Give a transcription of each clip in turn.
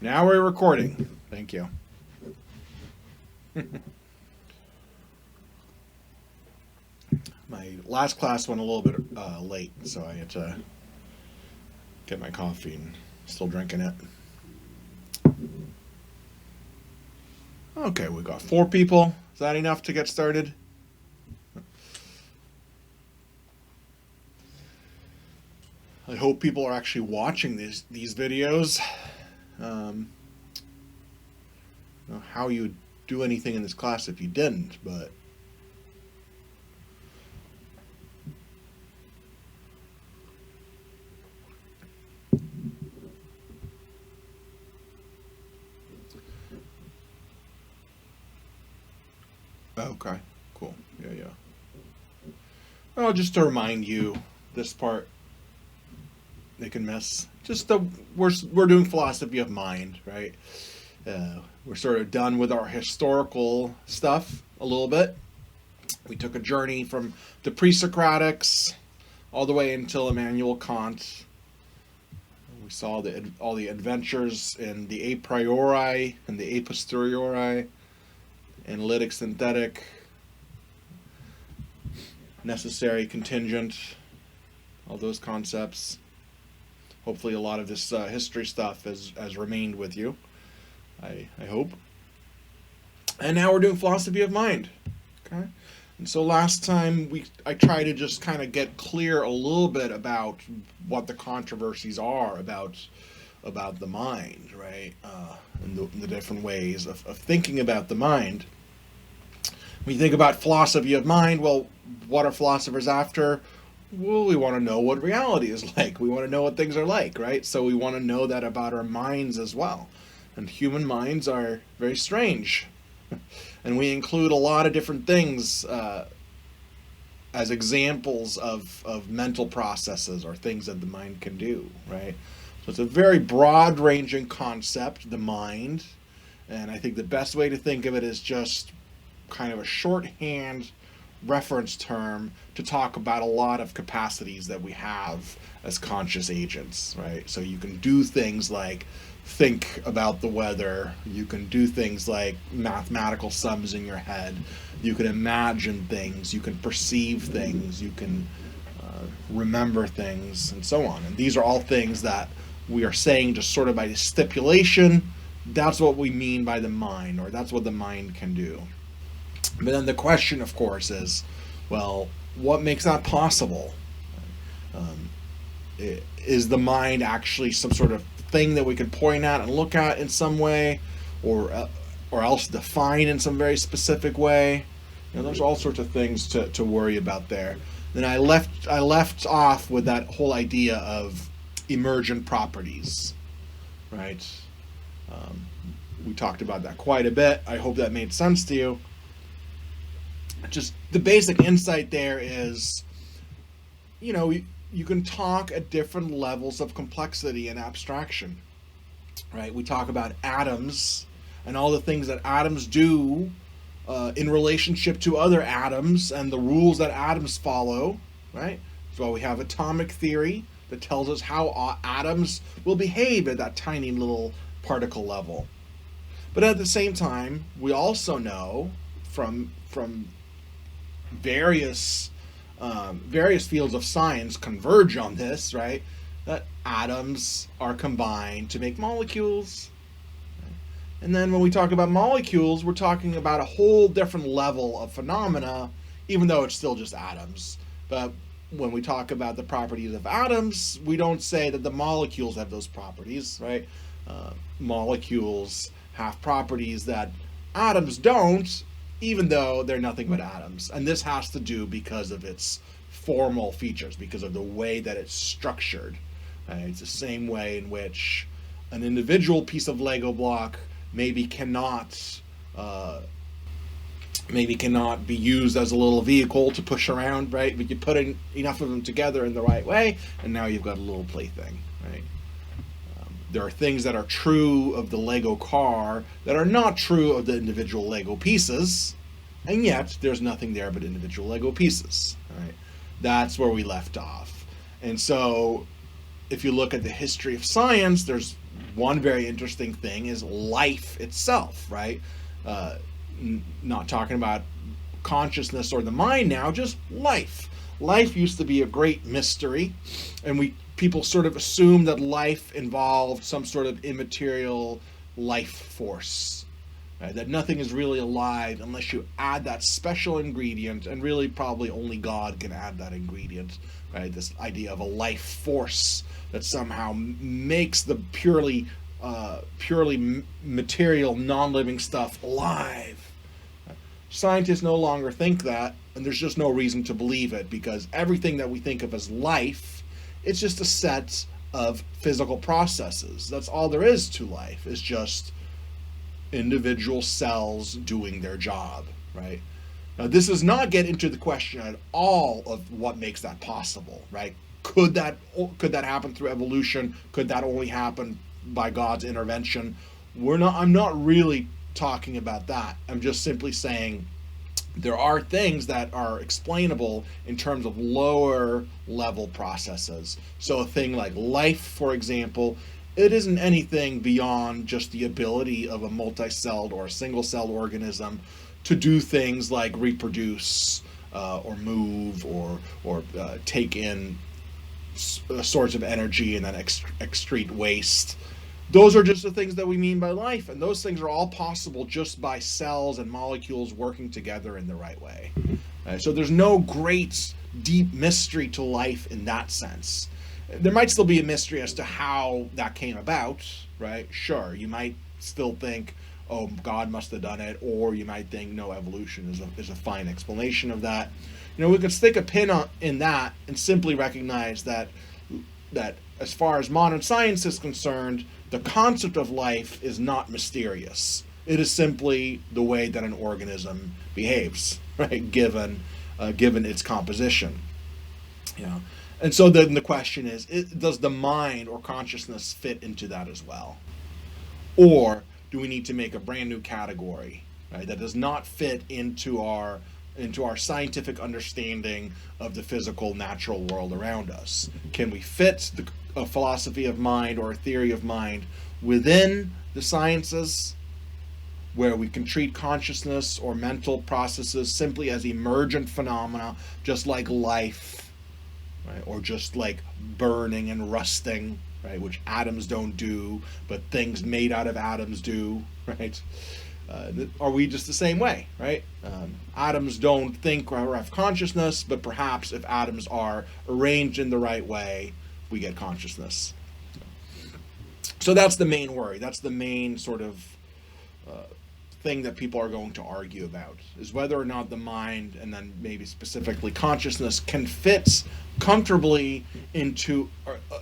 Now we're recording. Thank you. My last class went a little bit late, so I had to get my coffee and still drinking it. Okay, we got 4 people. Is that enough to get started? I hope people are actually watching these videos. I don't know how you would do anything in this class if you didn't, but okay, cool. Yeah. Well, just to remind you, this part they can miss. Just we're doing philosophy of mind, right? We're sort of done with our historical stuff a little bit. We took a journey from the pre-Socratics all the way until Immanuel Kant. We saw all the adventures in the a priori and the a posteriori, analytic, synthetic, necessary, contingent, all those concepts. Hopefully a lot of this history stuff has remained with you. I hope. And now we're doing philosophy of mind. Okay? And so last time I tried to just kind of get clear a little bit about what the controversies are about the mind, right? And the different ways of thinking about the mind. When you think about philosophy of mind, well, what are philosophers after? Well, we want to know what reality is like. We want to know what things are like, right? So we want to know that about our minds as well. And human minds are very strange. And we include a lot of different things as examples of mental processes or things that the mind can do, right? So it's a very broad-ranging concept, the mind. And I think the best way to think of it is just kind of a shorthand reference term to talk about a lot of capacities that we have as conscious agents, right? So you can do things like think about the weather, you can do things like mathematical sums in your head, you can imagine things, you can perceive things, you can remember things, and so on. And these are all things that we are saying just sort of by stipulation, that's what we mean by the mind, or that's what the mind can do. But then the question, of course, is, well, what makes that possible? Is the mind actually some sort of thing that we can point at and look at in some way, or else define in some very specific way? There's all sorts of things to worry about there. Then I left off with that whole idea of emergent properties, right? We talked about that quite a bit. I hope that made sense to you. Just the basic insight there is, you can talk at different levels of complexity and abstraction, right? We talk about atoms and all the things that atoms do in relationship to other atoms and the rules that atoms follow, right? So we have atomic theory that tells us how atoms will behave at that tiny little particle level. But at the same time, we also know from various fields of science converge on this, right? That atoms are combined to make molecules. And then when we talk about molecules, we're talking about a whole different level of phenomena, even though it's still just atoms. But when we talk about the properties of atoms, we don't say that the molecules have those properties, right? Molecules have properties that atoms don't, even though they're nothing but atoms. And this has to do because of its formal features, because of the way that it's structured. It's the same way in which an individual piece of Lego block maybe cannot be used as a little vehicle to push around, right? But you put in enough of them together in the right way, and now you've got a little plaything, right? There are things that are true of the Lego car that are not true of the individual Lego pieces, and yet there's nothing there but individual Lego pieces, right? That's where we left off. And so if you look at the history of science, there's one very interesting thing is life itself, right? Not talking about consciousness or the mind now, just life. Life used to be a great mystery, and people sort of assumed that life involved some sort of immaterial life force, right? That nothing is really alive unless you add that special ingredient, and really probably only God can add that ingredient, right? This idea of a life force that somehow makes the purely material, non-living stuff alive. Scientists no longer think that, and there's just no reason to believe it, because everything that we think of as life, it's just a set of physical processes. That's all there is to life. It's just individual cells doing their job, right? Now, this does not get into the question at all of what makes that possible, right? Could that happen through evolution? Could that only happen by God's intervention? I'm not really talking about that. I'm just simply saying there are things that are explainable in terms of lower level processes. So a thing like life, for example, it isn't anything beyond just the ability of a multi-celled or a single-celled organism to do things like reproduce, or move, or take in sorts of energy and then excrete waste. Those are just the things that we mean by life, and those things are all possible just by cells and molecules working together in the right way. So there's no great deep mystery to life in that sense. There might still be a mystery as to how that came about, right? Sure, you might still think, oh, God must have done it, or you might think, no, evolution is a fine explanation of that. We could stick a pin in that and simply recognize that as far as modern science is concerned, the concept of life is not mysterious. It is simply the way that an organism behaves, right? Given its composition. And so then the question is, does the mind or consciousness fit into that as well? Or do we need to make a brand new category, right, that does not fit into our scientific understanding of the physical natural world around us? Can we fit a philosophy of mind or a theory of mind within the sciences, where we can treat consciousness or mental processes simply as emergent phenomena, just like life, right? Or just like burning and rusting, right? Which atoms don't do, but things made out of atoms do, right? Are we just the same way, right? Atoms don't think or have consciousness, but perhaps if atoms are arranged in the right way, we get consciousness. So that's the main worry. That's the main sort of thing that people are going to argue about, is whether or not the mind, and then maybe specifically consciousness, can fit comfortably into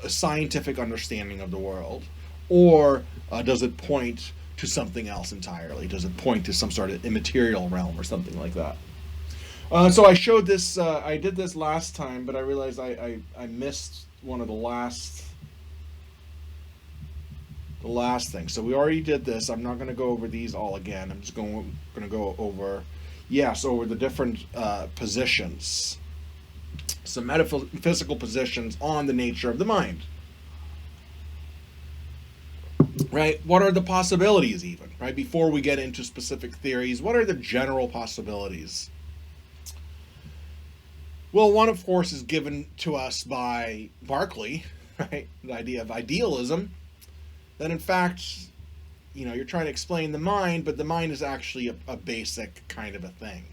a scientific understanding of the world, or does it point to something else entirely? Does it point to some sort of immaterial realm or something like that? So I showed this, I did this last time, but I realized I missed one of the last things. So we already did this. I'm not going to go over these all again. I'm just going to go over, over the different positions, some metaphysical positions on the nature of the mind. Right? What are the possibilities even, right? Before we get into specific theories, what are the general possibilities? Well, one, of course, is given to us by Berkeley, right? The idea of idealism. That in fact, you're trying to explain the mind, but the mind is actually a basic kind of a thing.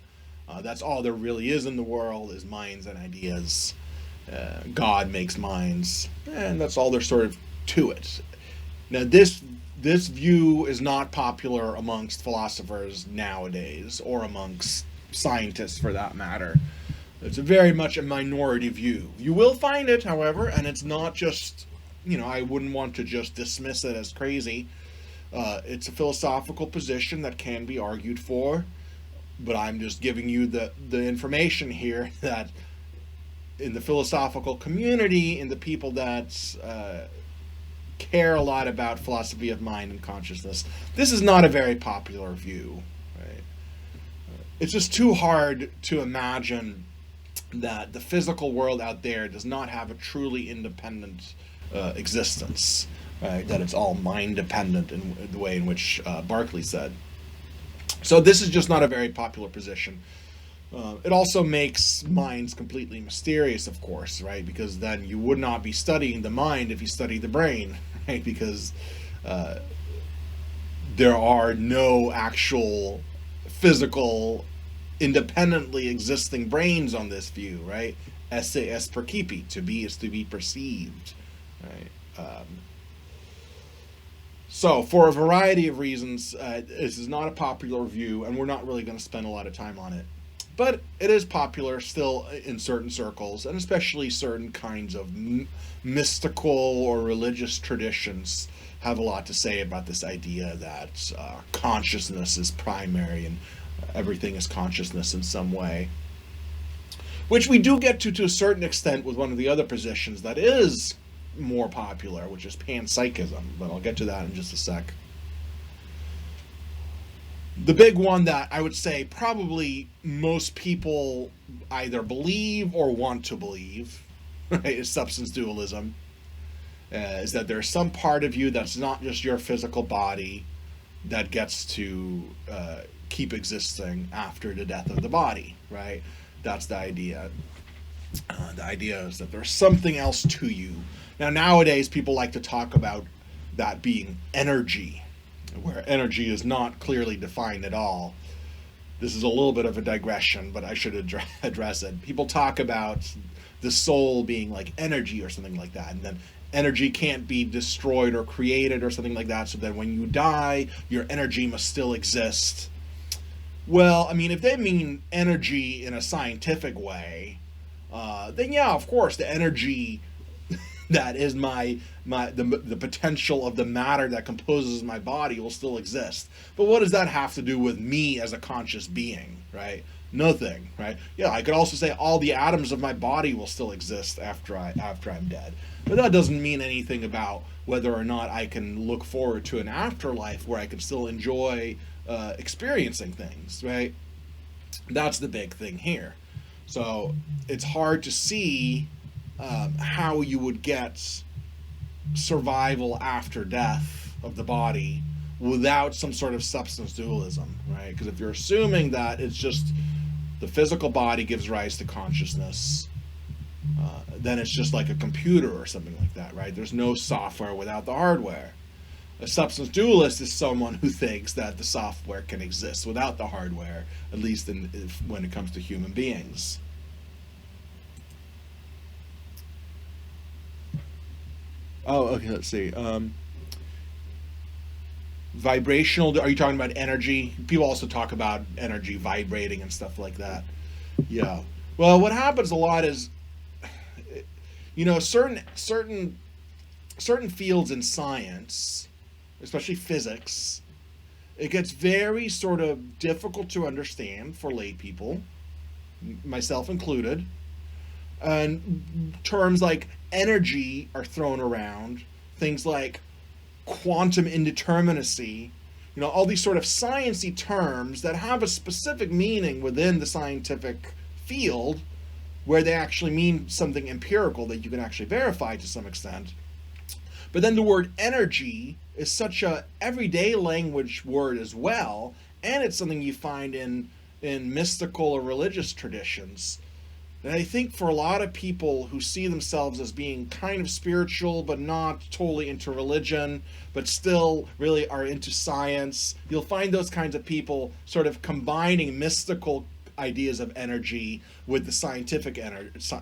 That's all there really is in the world, is minds and ideas. God makes minds, and that's all there's sort of to it. Now, this view is not popular amongst philosophers nowadays, or amongst scientists for that matter. It's very much a minority view. You will find it, however, and it's not just, I wouldn't want to just dismiss it as crazy. It's a philosophical position that can be argued for, but I'm just giving you the information here that in the philosophical community, in the people that care a lot about philosophy of mind and consciousness, this is not a very popular view. Right? It's just too hard to imagine that the physical world out there does not have a truly independent existence. right? That it's all mind dependent in the way in which Berkeley said. So this is just not a very popular position. It also makes minds completely mysterious, of course, right? Because then you would not be studying the mind if you studied the brain, right? Because uh, there are no actual physical, independently existing brains on this view, right? Esse est percipi, to be is to be perceived, right? So, for a variety of reasons, this is not a popular view, and we're not really going to spend a lot of time on it. But it is popular still in certain circles, and especially certain kinds of mystical or religious traditions have a lot to say about this idea that consciousness is primary and everything is consciousness in some way. Which we do get to a certain extent with one of the other positions that is more popular, which is panpsychism, but I'll get to that in just a sec. The big one that I would say probably most people either believe or want to believe, right, is substance dualism. Is that there's some part of you that's not just your physical body that gets to keep existing after the death of the body, right? That's the idea. The idea is that there's something else to you. Now, nowadays, people like to talk about that being energy, where energy is not clearly defined at all. This is a little bit of a digression, but I should address it. People talk about the soul being like energy or something like that, and then energy can't be destroyed or created or something like that, so that when you die, your energy must still exist. Well, I mean, if they mean energy in a scientific way, then yeah, of course, the energy that is the potential of the matter that composes my body will still exist. But what does that have to do with me as a conscious being, right? Nothing, right? Yeah, I could also say all the atoms of my body will still exist after I'm dead. But that doesn't mean anything about whether or not I can look forward to an afterlife where I can still enjoy experiencing things, right? That's the big thing here. So it's hard to see how you would get survival after death of the body without some sort of substance dualism, right? Because if you're assuming that it's just the physical body gives rise to consciousness, then it's just like a computer or something like that, right? There's no software without the hardware. A substance dualist is someone who thinks that the software can exist without the hardware, at least when it comes to human beings. Oh, okay, let's see. Vibrational, are you talking about energy? People also talk about energy vibrating and stuff like that. Yeah. Well, what happens a lot is, certain fields in science, especially physics, it gets very sort of difficult to understand for lay people, myself included. And terms like energy are thrown around, things like quantum indeterminacy, all these sort of sciencey terms that have a specific meaning within the scientific field, where they actually mean something empirical that you can actually verify to some extent. But then the word energy is such a everyday language word as well, and it's something you find in mystical or religious traditions. And I think for a lot of people who see themselves as being kind of spiritual but not totally into religion, but still really are into science, you'll find those kinds of people sort of combining mystical ideas of energy with the scientific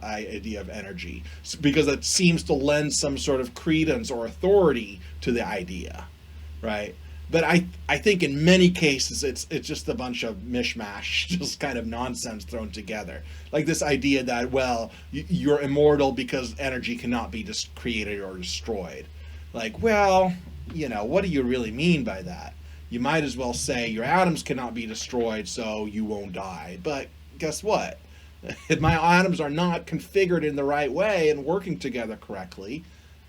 idea of energy, because it seems to lend some sort of credence or authority to the idea, right? But I think in many cases it's just a bunch of mishmash, just kind of nonsense thrown together. Like this idea that, well, you're immortal because energy cannot be created or destroyed. Like, well, what do you really mean by that? You might as well say your atoms cannot be destroyed, so you won't die. But guess what? If my atoms are not configured in the right way and working together correctly,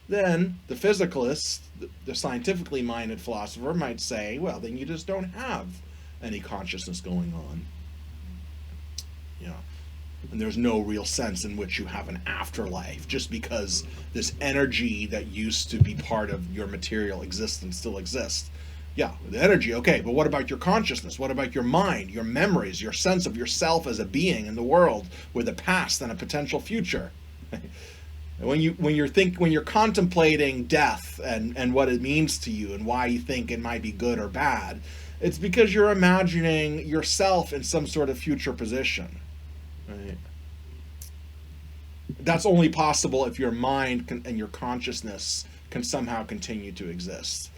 then the physicalist, the scientifically minded philosopher, might say, well, then you just don't have any consciousness going on. And there's no real sense in which you have an afterlife, just because this energy that used to be part of your material existence still exists. Yeah, the energy, okay, but what about your consciousness? What about your mind, your memories, your sense of yourself as a being in the world with a past and a potential future? When you're contemplating death and what it means to you and why you think it might be good or bad, it's because you're imagining yourself in some sort of future position. Right. That's only possible if your mind and your consciousness can somehow continue to exist.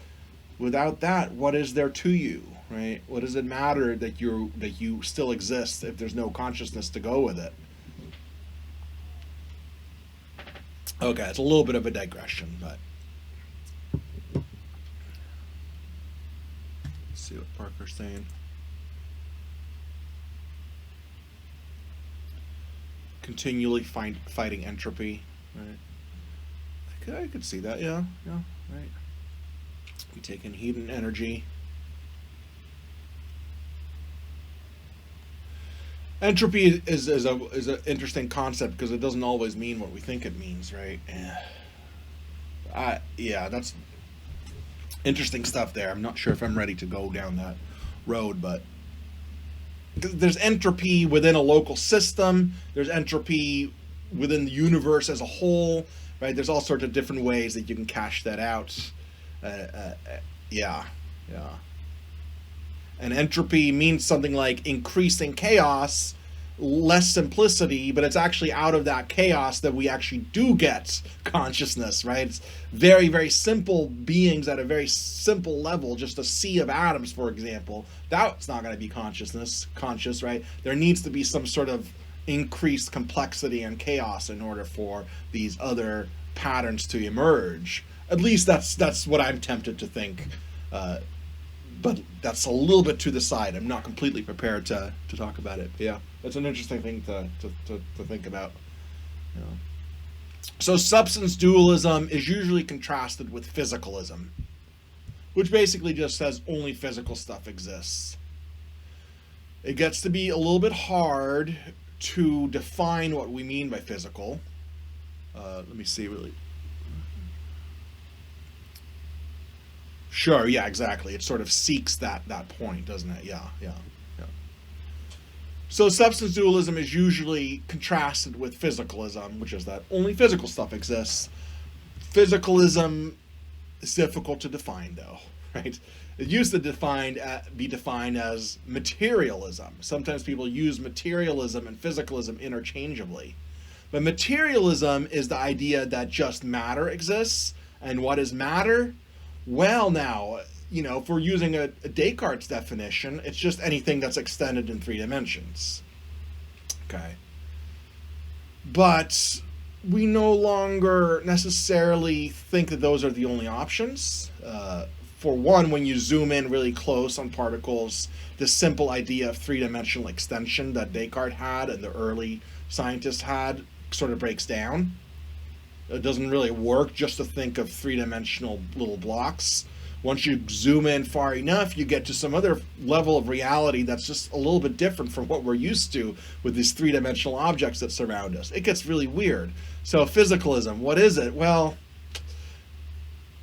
Without that, what is there to you, right? What does it matter that you still exist if there's no consciousness to go with it? Okay, it's a little bit of a digression, but let's see what Parker's saying. Continually fighting entropy, right? I could see that, yeah, right. We take in heat and energy. Entropy is an interesting concept because it doesn't always mean what we think it means, right? Yeah, that's interesting stuff there. I'm not sure if I'm ready to go down that road, but there's entropy within a local system. There's entropy within the universe as a whole, right? There's all sorts of different ways that you can cash that out. Yeah. And entropy means something like increasing chaos, less simplicity, but it's actually out of that chaos that we actually do get consciousness, right? It's very, very simple beings at a very simple level, just a sea of atoms, for example. That's not going to be conscious, right? There needs to be some sort of increased complexity and chaos in order for these other patterns to emerge. At least that's what I'm tempted to think. But that's a little bit to the side. I'm not completely prepared to talk about it. But yeah, that's an interesting thing to think about. You know. So substance dualism is usually contrasted with physicalism, which basically just says only physical stuff exists. It gets to be a little bit hard to define what we mean by physical. Let me see really. Sure, yeah, exactly. It sort of seeks that point, doesn't it? Yeah. So substance dualism is usually contrasted with physicalism, which is that only physical stuff exists. Physicalism is difficult to define, though, right? It used to be defined as materialism. Sometimes people use materialism and physicalism interchangeably. But materialism is the idea that just matter exists, and what is matter? Well, now, if we're using a Descartes definition, it's just anything that's extended in 3 dimensions. Okay. But we no longer necessarily think that those are the only options. For one, when you zoom in really close on particles, this simple idea of 3-dimensional extension that Descartes had and the early scientists had sort of breaks down. It doesn't really work just to think of 3-dimensional little blocks. Once you zoom in far enough, you get to some other level of reality that's just a little bit different from what we're used to with these 3-dimensional objects that surround us. It gets really weird. So physicalism, what is it? Well,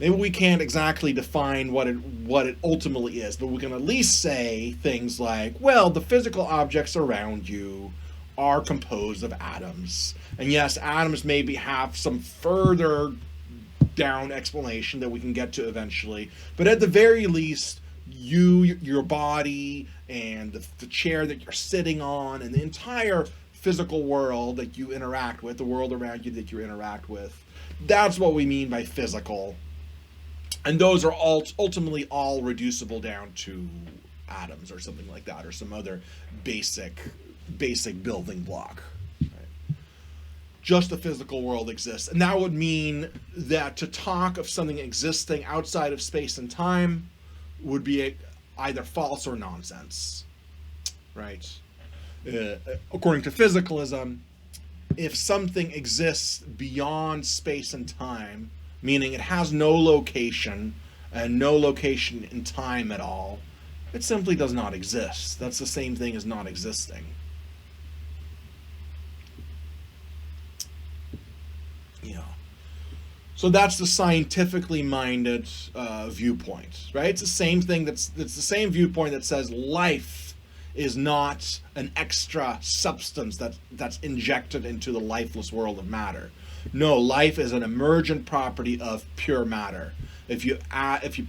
maybe we can't exactly define what it ultimately is, but we can at least say things like, well, the physical objects around you are composed of atoms. And yes, atoms maybe have some further down explanation that we can get to eventually. But at the very least, your body, and the chair that you're sitting on, and the entire physical world that you interact with, the world around you that you interact with, that's what we mean by physical. And those are ultimately all reducible down to atoms or something like that, or some other basic building block. Right? Just the physical world exists. And that would mean that to talk of something existing outside of space and time would be either false or nonsense. Right? According to physicalism, if something exists beyond space and time, meaning it has no location and no location in time at all, it simply does not exist. That's the same thing as not existing. So that's the scientifically minded viewpoint, right? It's the same thing. It's the same viewpoint that says life is not an extra substance that's injected into the lifeless world of matter. No, life is an emergent property of pure matter. If you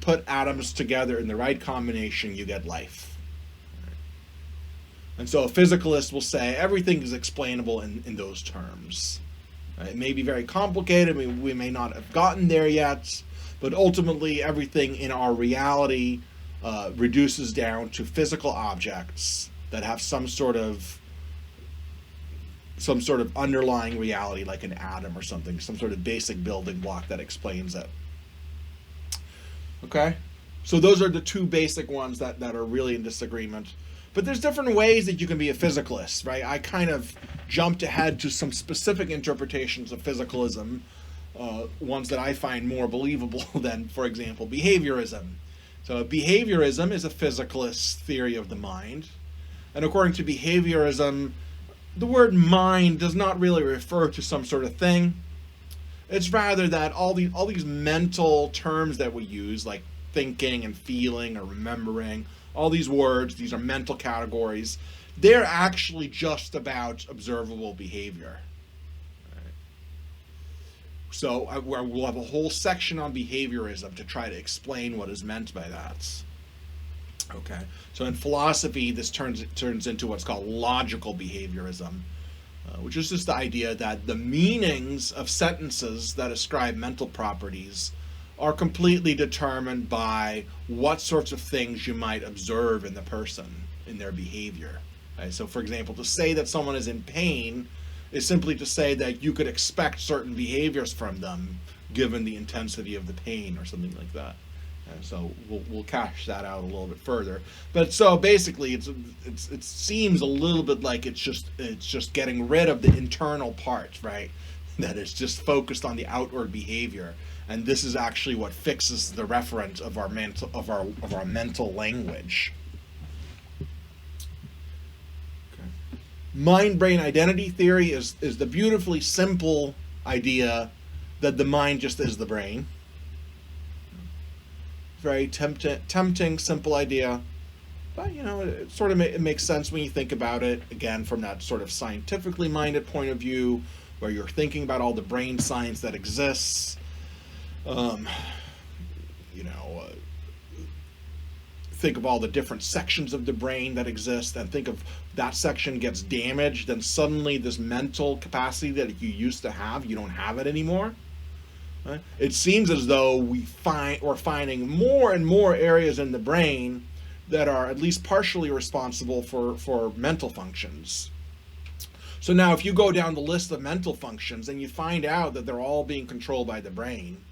put atoms together in the right combination, you get life. And so a physicalist will say everything is explainable in those terms. It may be very complicated. We may not have gotten there yet, but ultimately everything in our reality reduces down to physical objects that have some sort of underlying reality, like an atom or something, some sort of basic building block that explains it. Okay? So those are the two basic ones that are really in disagreement. But there's different ways that you can be a physicalist, right? I kind of jumped ahead to some specific interpretations of physicalism, ones that I find more believable than, for example, behaviorism. So behaviorism is a physicalist theory of the mind. And according to behaviorism, the word mind does not really refer to some sort of thing. It's rather that all these mental terms that we use, like thinking and feeling or remembering, all these words, these are mental categories, they're actually just about observable behavior. Right. So we'll have a whole section on behaviorism to try to explain what is meant by that. Okay, so in philosophy, this turns into what's called logical behaviorism, which is just the idea that the meanings of sentences that ascribe mental properties are completely determined by what sorts of things you might observe in the person, in their behavior. Right? So, for example, to say that someone is in pain is simply to say that you could expect certain behaviors from them given the intensity of the pain or something like that. And so we'll cash that out a little bit further. But so basically, it seems a little bit like it's just getting rid of the internal part, right? That is just focused on the outward behavior. And this is actually what fixes the referent of our mental language. Okay. Mind-brain identity theory is the beautifully simple idea that the mind just is the brain. Very tempting, simple idea, but it sort of it makes sense when you think about it. Again, from that sort of scientifically minded point of view, where you're thinking about all the brain science that exists. Think of all the different sections of the brain that exist, and think of that section gets damaged, then suddenly this mental capacity that you used to have, you don't have it anymore. Right? It seems as though we're finding more and more areas in the brain that are at least partially responsible for mental functions. So now if you go down the list of mental functions and you find out that they're all being controlled by the brain,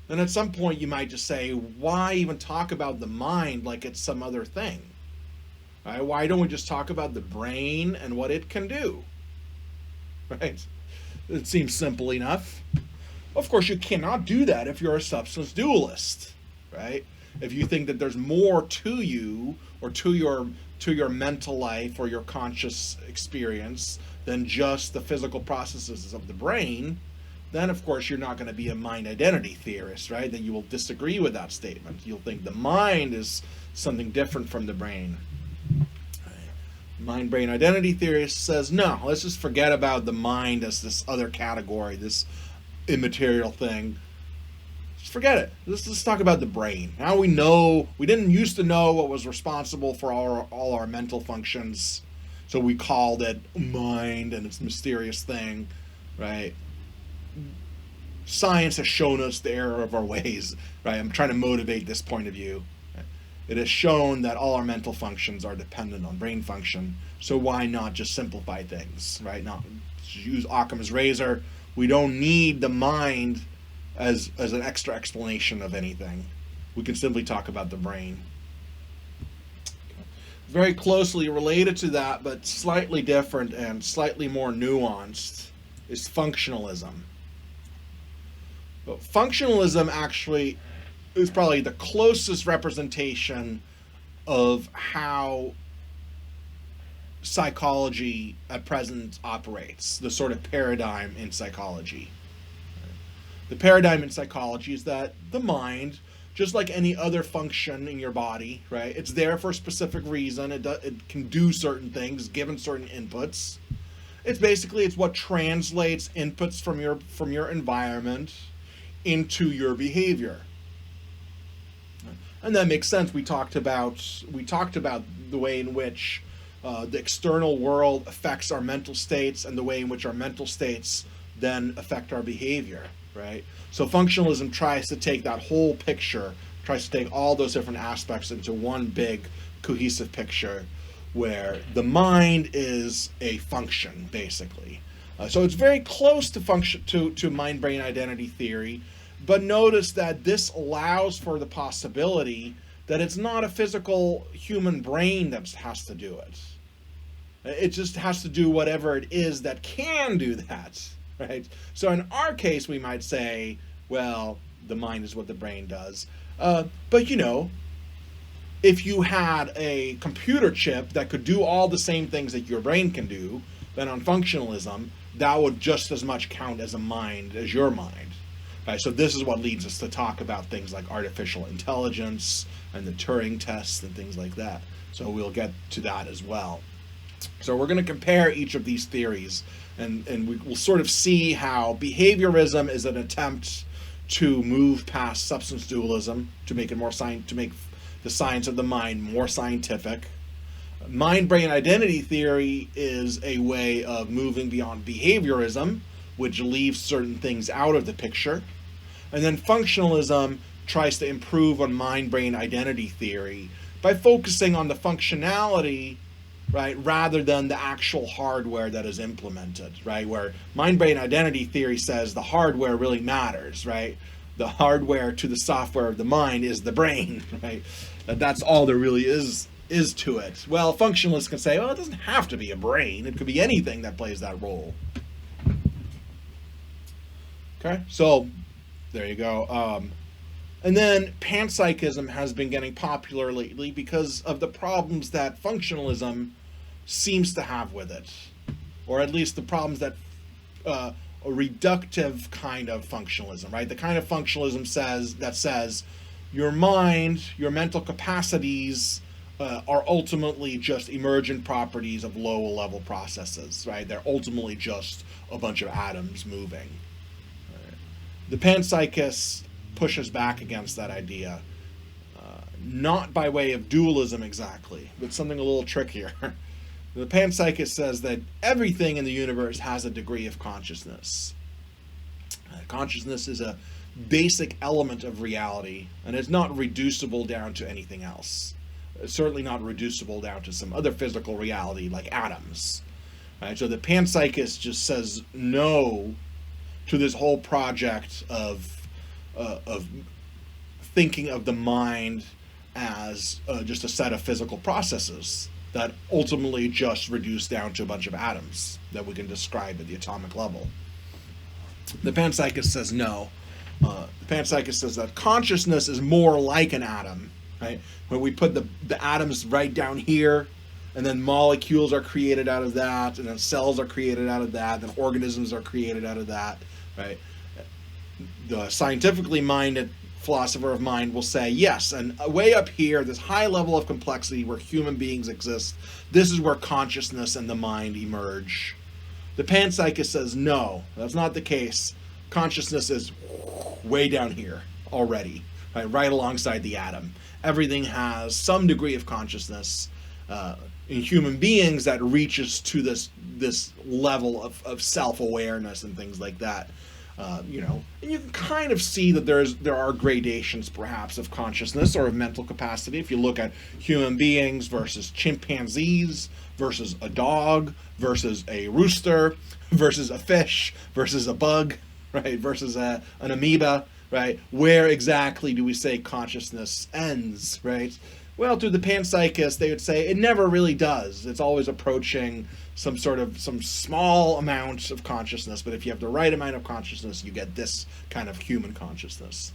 then at some point you might just say, why even talk about the mind like it's some other thing? Right? Why don't we just talk about the brain and what it can do? Right? It seems simple enough. Of course, you cannot do that if you're a substance dualist, right? If you think that there's more to you or to your mental life or your conscious experience than just the physical processes of the brain, then of course you're not going to be a mind identity theorist, right? Then you will disagree with that statement. You'll think the mind is something different from the brain. Mind-brain identity theorist says, no, let's just forget about the mind as this other category, this immaterial thing. Just forget it. Let's talk about the brain. Now we know, we didn't used to know what was responsible for all our mental functions, so we called it mind and it's a mysterious thing, right? Science has shown us the error of our ways, right? I'm trying to motivate this point of view. It has shown that all our mental functions are dependent on brain function, so why not just simplify things, right? Not use Occam's razor. We don't need the mind as an extra explanation of anything. We can simply talk about the brain. Very closely related to that, but slightly different and slightly more nuanced, is functionalism. But functionalism actually is probably the closest representation of how psychology at present operates, the sort of paradigm in psychology. The paradigm in psychology is that the mind, just like any other function in your body, right? It's there for a specific reason. It can do certain things given certain inputs. It's what translates inputs from your environment into your behavior. And that makes sense. We talked about the way in which the external world affects our mental states, and the way in which our mental states then affect our behavior, right? So functionalism tries to take that whole picture, tries to take all those different aspects into one big cohesive picture, where the mind is a function, basically. So it's very close to mind-brain identity theory, but notice that this allows for the possibility that it's not a physical human brain that has to do it. It just has to do whatever it is that can do that, right? So in our case, we might say, well, the mind is what the brain does. But if you had a computer chip that could do all the same things that your brain can do, then on functionalism, that would just as much count as a mind as your mind. Right? So this is what leads us to talk about things like artificial intelligence and the Turing tests and things like that. So we'll get to that as well. So we're going to compare each of these theories, and we'll sort of see how behaviorism is an attempt to move past substance dualism, to make it to make the science of the mind more scientific. Mind-brain identity theory is a way of moving beyond behaviorism, which leaves certain things out of the picture. And then functionalism tries to improve on mind-brain identity theory by focusing on the functionality, right, rather than the actual hardware that is implemented, right? Where mind-brain identity theory says the hardware really matters, right? The hardware to the software of the mind is the brain, right? That's all there really is to it. Well, functionalists can say, well, it doesn't have to be a brain. It could be anything that plays that role. Okay, so there you go. And then panpsychism has been getting popular lately because of the problems that functionalism seems to have with it, or at least the problems that a reductive kind of functionalism, right? The kind of functionalism says your mind, your mental capacities are ultimately just emergent properties of low-level processes, right? They're ultimately just a bunch of atoms moving. Right? The panpsychist pushes back against that idea, not by way of dualism exactly, but something a little trickier. The panpsychist says that everything in the universe has a degree of consciousness. Consciousness is a basic element of reality, and it's not reducible down to anything else. It's certainly not reducible down to some other physical reality like atoms. Right? So the panpsychist just says no to this whole project of thinking of the mind as just a set of physical processes that ultimately just reduce down to a bunch of atoms that we can describe at the atomic level. The panpsychist says no. The panpsychist says that consciousness is more like an atom, right? When we put the atoms right down here, and then molecules are created out of that, and then cells are created out of that, and organisms are created out of that, right? The scientifically minded philosopher of mind will say, yes, and way up here, this high level of complexity where human beings exist, this is where consciousness and the mind emerge. The panpsychist says, no, that's not the case. Consciousness is way down here already, right alongside the atom. Everything has some degree of consciousness in human beings that reaches to this level of self-awareness and things like that. And you can kind of see that there are gradations perhaps of consciousness or of mental capacity. If you look at human beings versus chimpanzees versus a dog versus a rooster versus a fish versus a bug, right, versus an amoeba, right, where exactly do we say consciousness ends, right? Well, to the panpsychist, they would say it never really does. It's always approaching some small amount of consciousness, but if you have the right amount of consciousness, you get this kind of human consciousness.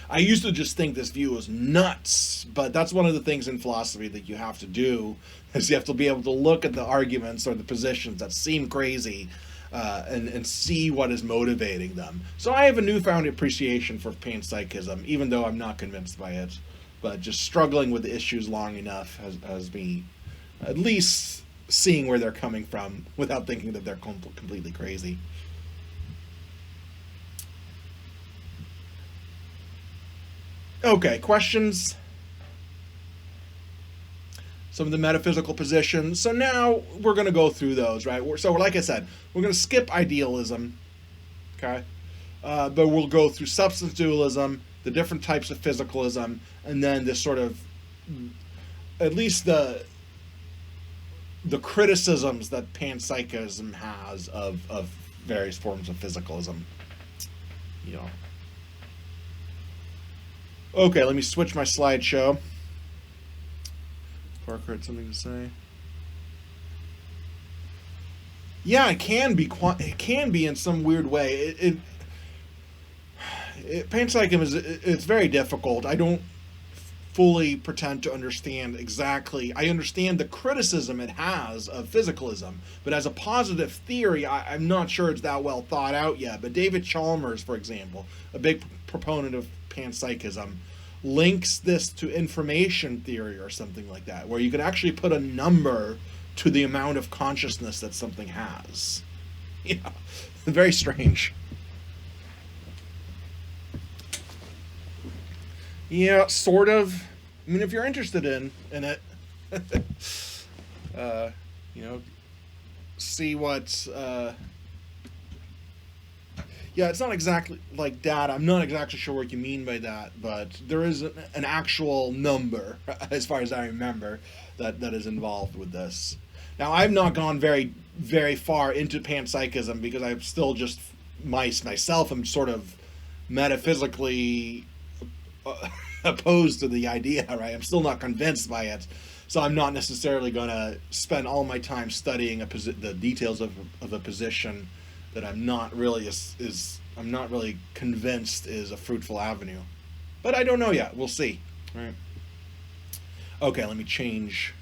I used to just think this view was nuts, but that's one of the things in philosophy that you have to do, is you have to be able to look at the arguments or the positions that seem crazy and see what is motivating them. So I have a newfound appreciation for panpsychism, even though I'm not convinced by it. But just struggling with the issues long enough has me at least seeing where they're coming from without thinking that they're completely crazy. Okay, questions? Some of the metaphysical positions. So now we're going to go through those, right? So like I said, we're going to skip idealism, okay? But we'll go through substance dualism, the different types of physicalism, and then this sort of, at least the criticisms that panpsychism has of various forms of physicalism. You know. Okay, let me switch my slideshow. Parker had something to say. Yeah, it can be. It can be in some weird way. Panpsychism is. It's very difficult. I don't fully pretend to understand exactly. I understand the criticism it has of physicalism, but as a positive theory, I'm not sure it's that well thought out yet. But David Chalmers, for example, a big proponent of panpsychism, links this to information theory or something like that, where you can actually put a number to the amount of consciousness that something has. Yeah, very strange. Yeah, sort of. I mean, if you're interested in it, you know, see what. Yeah, it's not exactly like data. I'm not exactly sure what you mean by that, but there is an actual number, as far as I remember, that is involved with this. Now, I've not gone very, very far into panpsychism because I'm still just myself. I'm sort of metaphysically opposed to the idea, right? I'm still not convinced by it, so I'm not necessarily going to spend all my time studying the details of a position that I'm not really I'm not really convinced is a fruitful avenue. But I don't know yet. We'll see. Right. Okay, let me change.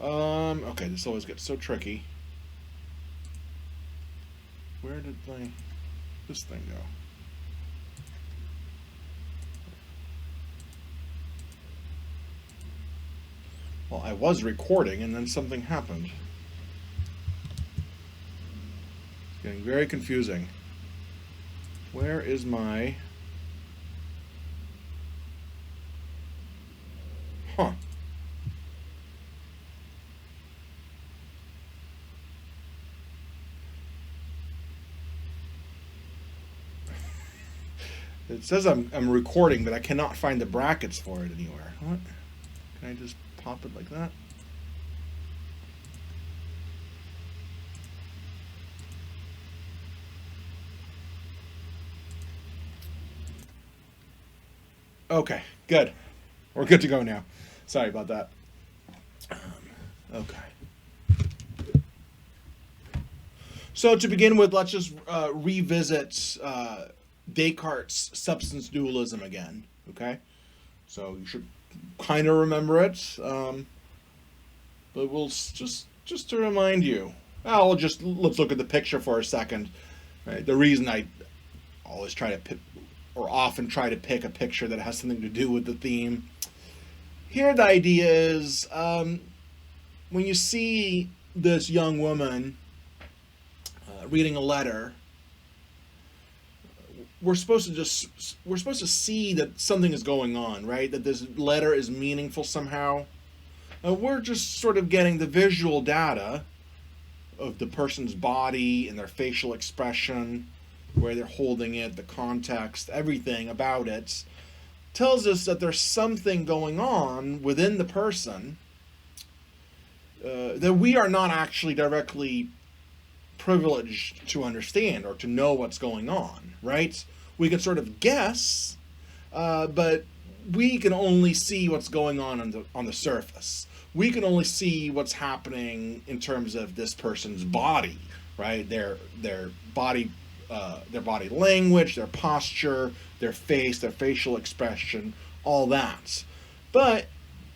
Okay, this always gets so tricky. Where did this thing go? Well, I was recording and then something happened. It's getting very confusing. Where is my... Huh. It says I'm recording, but I cannot find the brackets for it anywhere. What? Can I just pop it like that? Okay, good. We're good to go now. Sorry about that. Okay. So to begin with, let's just revisit Descartes' substance dualism again. Okay, so you should kind of remember it, but we'll just to remind you. Let's look at the picture for a second. Right? The reason I always try to pick, or often try to pick a picture that has something to do with the theme. Here, the idea is when you see this young woman reading a letter, we're supposed to see that something is going on, right? That this letter is meaningful somehow. We're just sort of getting the visual data of the person's body and their facial expression, where they're holding it, the context, everything about it tells us that there's something going on within the person that we are not actually directly privileged to understand or to know what's going on, right? We can sort of guess, but we can only see what's going on the surface. We can only see what's happening in terms of this person's body, right? Their body their body language, their posture, their face, their facial expression, all that. But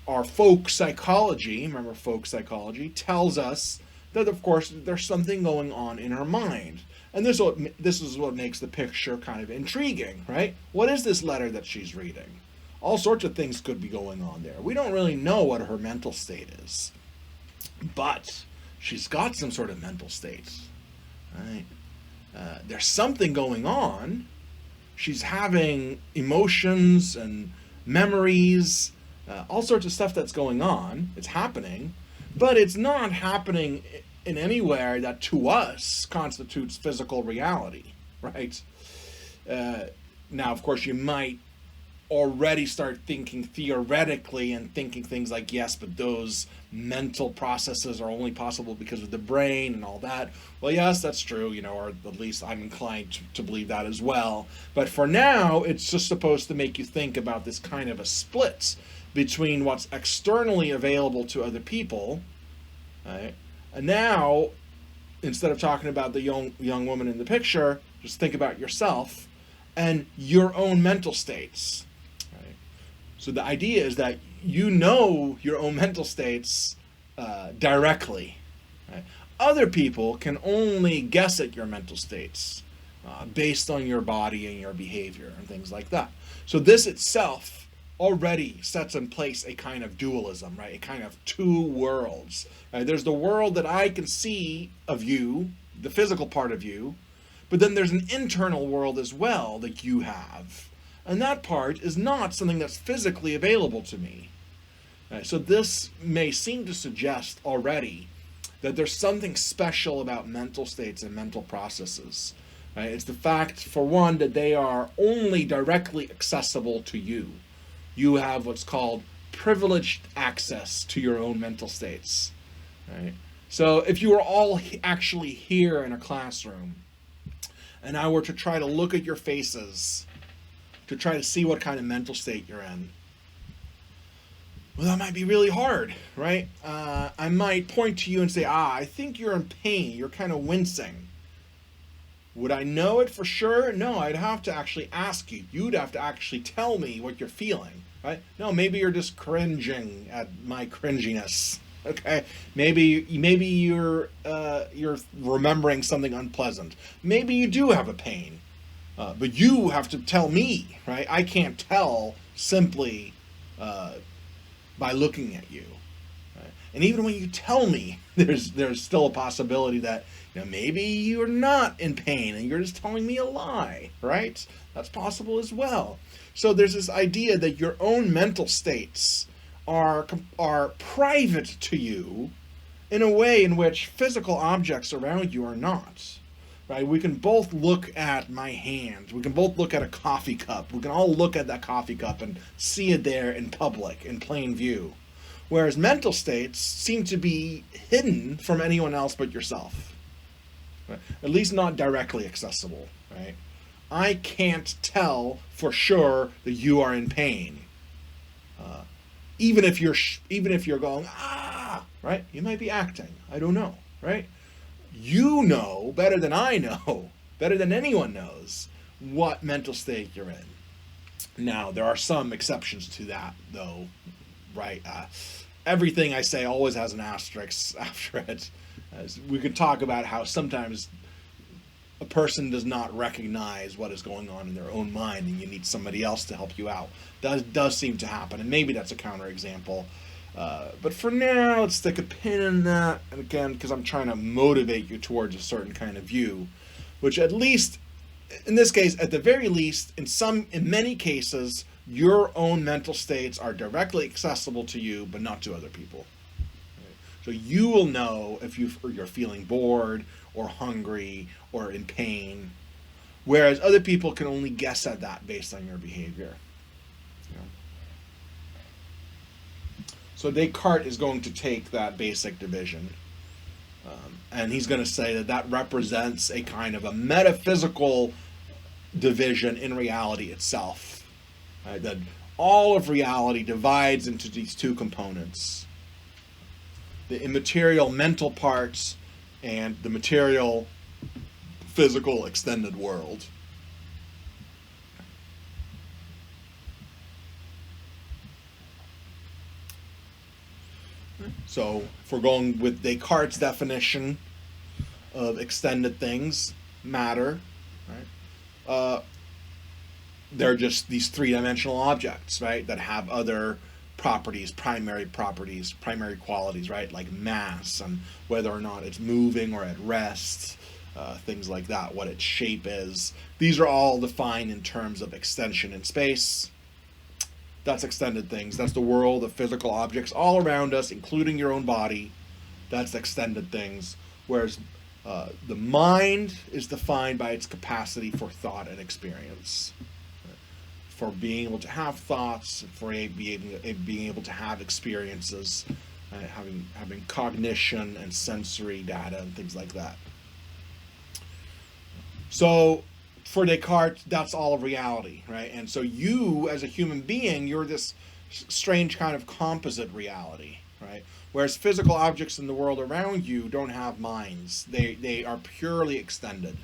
our folk psychology, remember folk psychology, tells us that, of course, there's something going on in her mind. And this is what makes the picture kind of intriguing, right? What is this letter that she's reading? All sorts of things could be going on there. We don't really know what her mental state is. But she's got some sort of mental state, right? There's something going on. She's having emotions and memories, all sorts of stuff that's going on. It's happening, but it's not happening in anywhere that to us constitutes physical reality, right? Now, of course, you might already start thinking theoretically and thinking things like, yes, but those mental processes are only possible because of the brain and all that. Well, yes, that's true, or at least I'm inclined to believe that as well. But for now, it's just supposed to make you think about this kind of a split between what's externally available to other people, right? And now, instead of talking about the young woman in the picture, just think about yourself and your own mental states. So the idea is that you know your own mental states directly. Right? Other people can only guess at your mental states based on your body and your behavior and things like that. So this itself already sets in place a kind of dualism, right? A kind of two worlds. Right? There's the world that I can see of you, the physical part of you, but then there's an internal world as well that you have. And that part is not something that's physically available to me. Right, so this may seem to suggest already that there's something special about mental states and mental processes. Right? It's the fact, for one, that they are only directly accessible to you. You have what's called privileged access to your own mental states. Right? So if you were all actually here in a classroom, and I were to try to look at your faces to try to see what kind of mental state you're in, well, that might be really hard, right? I might point to you and say, I think you're in pain. You're kind of wincing. Would I know it for sure? No, I'd have to actually ask you. You'd have to actually tell me what you're feeling, right? No, maybe you're just cringing at my cringiness. Okay, maybe you're remembering something unpleasant. Maybe you do have a pain. But you have to tell me, right? I can't tell simply by looking at you. Right? And even when you tell me, there's still a possibility that maybe you're not in pain and you're just telling me a lie, right? That's possible as well. So there's this idea that your own mental states are private to you in a way in which physical objects around you are not. Right? We can both look at my hand. We can both look at a coffee cup. We can all look at that coffee cup and see it there in public, in plain view. Whereas mental states seem to be hidden from anyone else but yourself. Right? At least not directly accessible. Right? I can't tell for sure that you are in pain. Even if you're going, right? You might be acting. I don't know. Right? You know better than I know, better than anyone knows, what mental state you're in. Now, there are some exceptions to that, though, right? Everything I say always has an asterisk after it. We could talk about how sometimes a person does not recognize what is going on in their own mind, and you need somebody else to help you out. That does seem to happen, and maybe that's a counterexample. But for now, let's stick a pin in that, and again, because I'm trying to motivate you towards a certain kind of view, which at least, in this case, at the very least, in many cases, your own mental states are directly accessible to you, but not to other people. Right? So you will know if you're feeling bored, or hungry, or in pain, whereas other people can only guess at that based on your behavior. So Descartes is going to take that basic division, and he's going to say that represents a kind of a metaphysical division in reality itself. Right? That all of reality divides into these two components: the immaterial mental parts and the material physical extended world. So if we're going with Descartes' definition of extended things, matter, right? They're just these three-dimensional objects, right, that have other properties, primary qualities, right, like mass and whether or not it's moving or at rest, things like that, what its shape is. These are all defined in terms of extension in space. That's extended things. That's the world of physical objects all around us, including your own body. That's extended things. Whereas the mind is defined by its capacity for thought and experience, for being able to have thoughts, for being able to have experiences, having cognition and sensory data and things like that. So for Descartes, that's all of reality, right? And so you, as a human being, you're this strange kind of composite reality, right? Whereas physical objects in the world around you don't have minds. They are purely extended.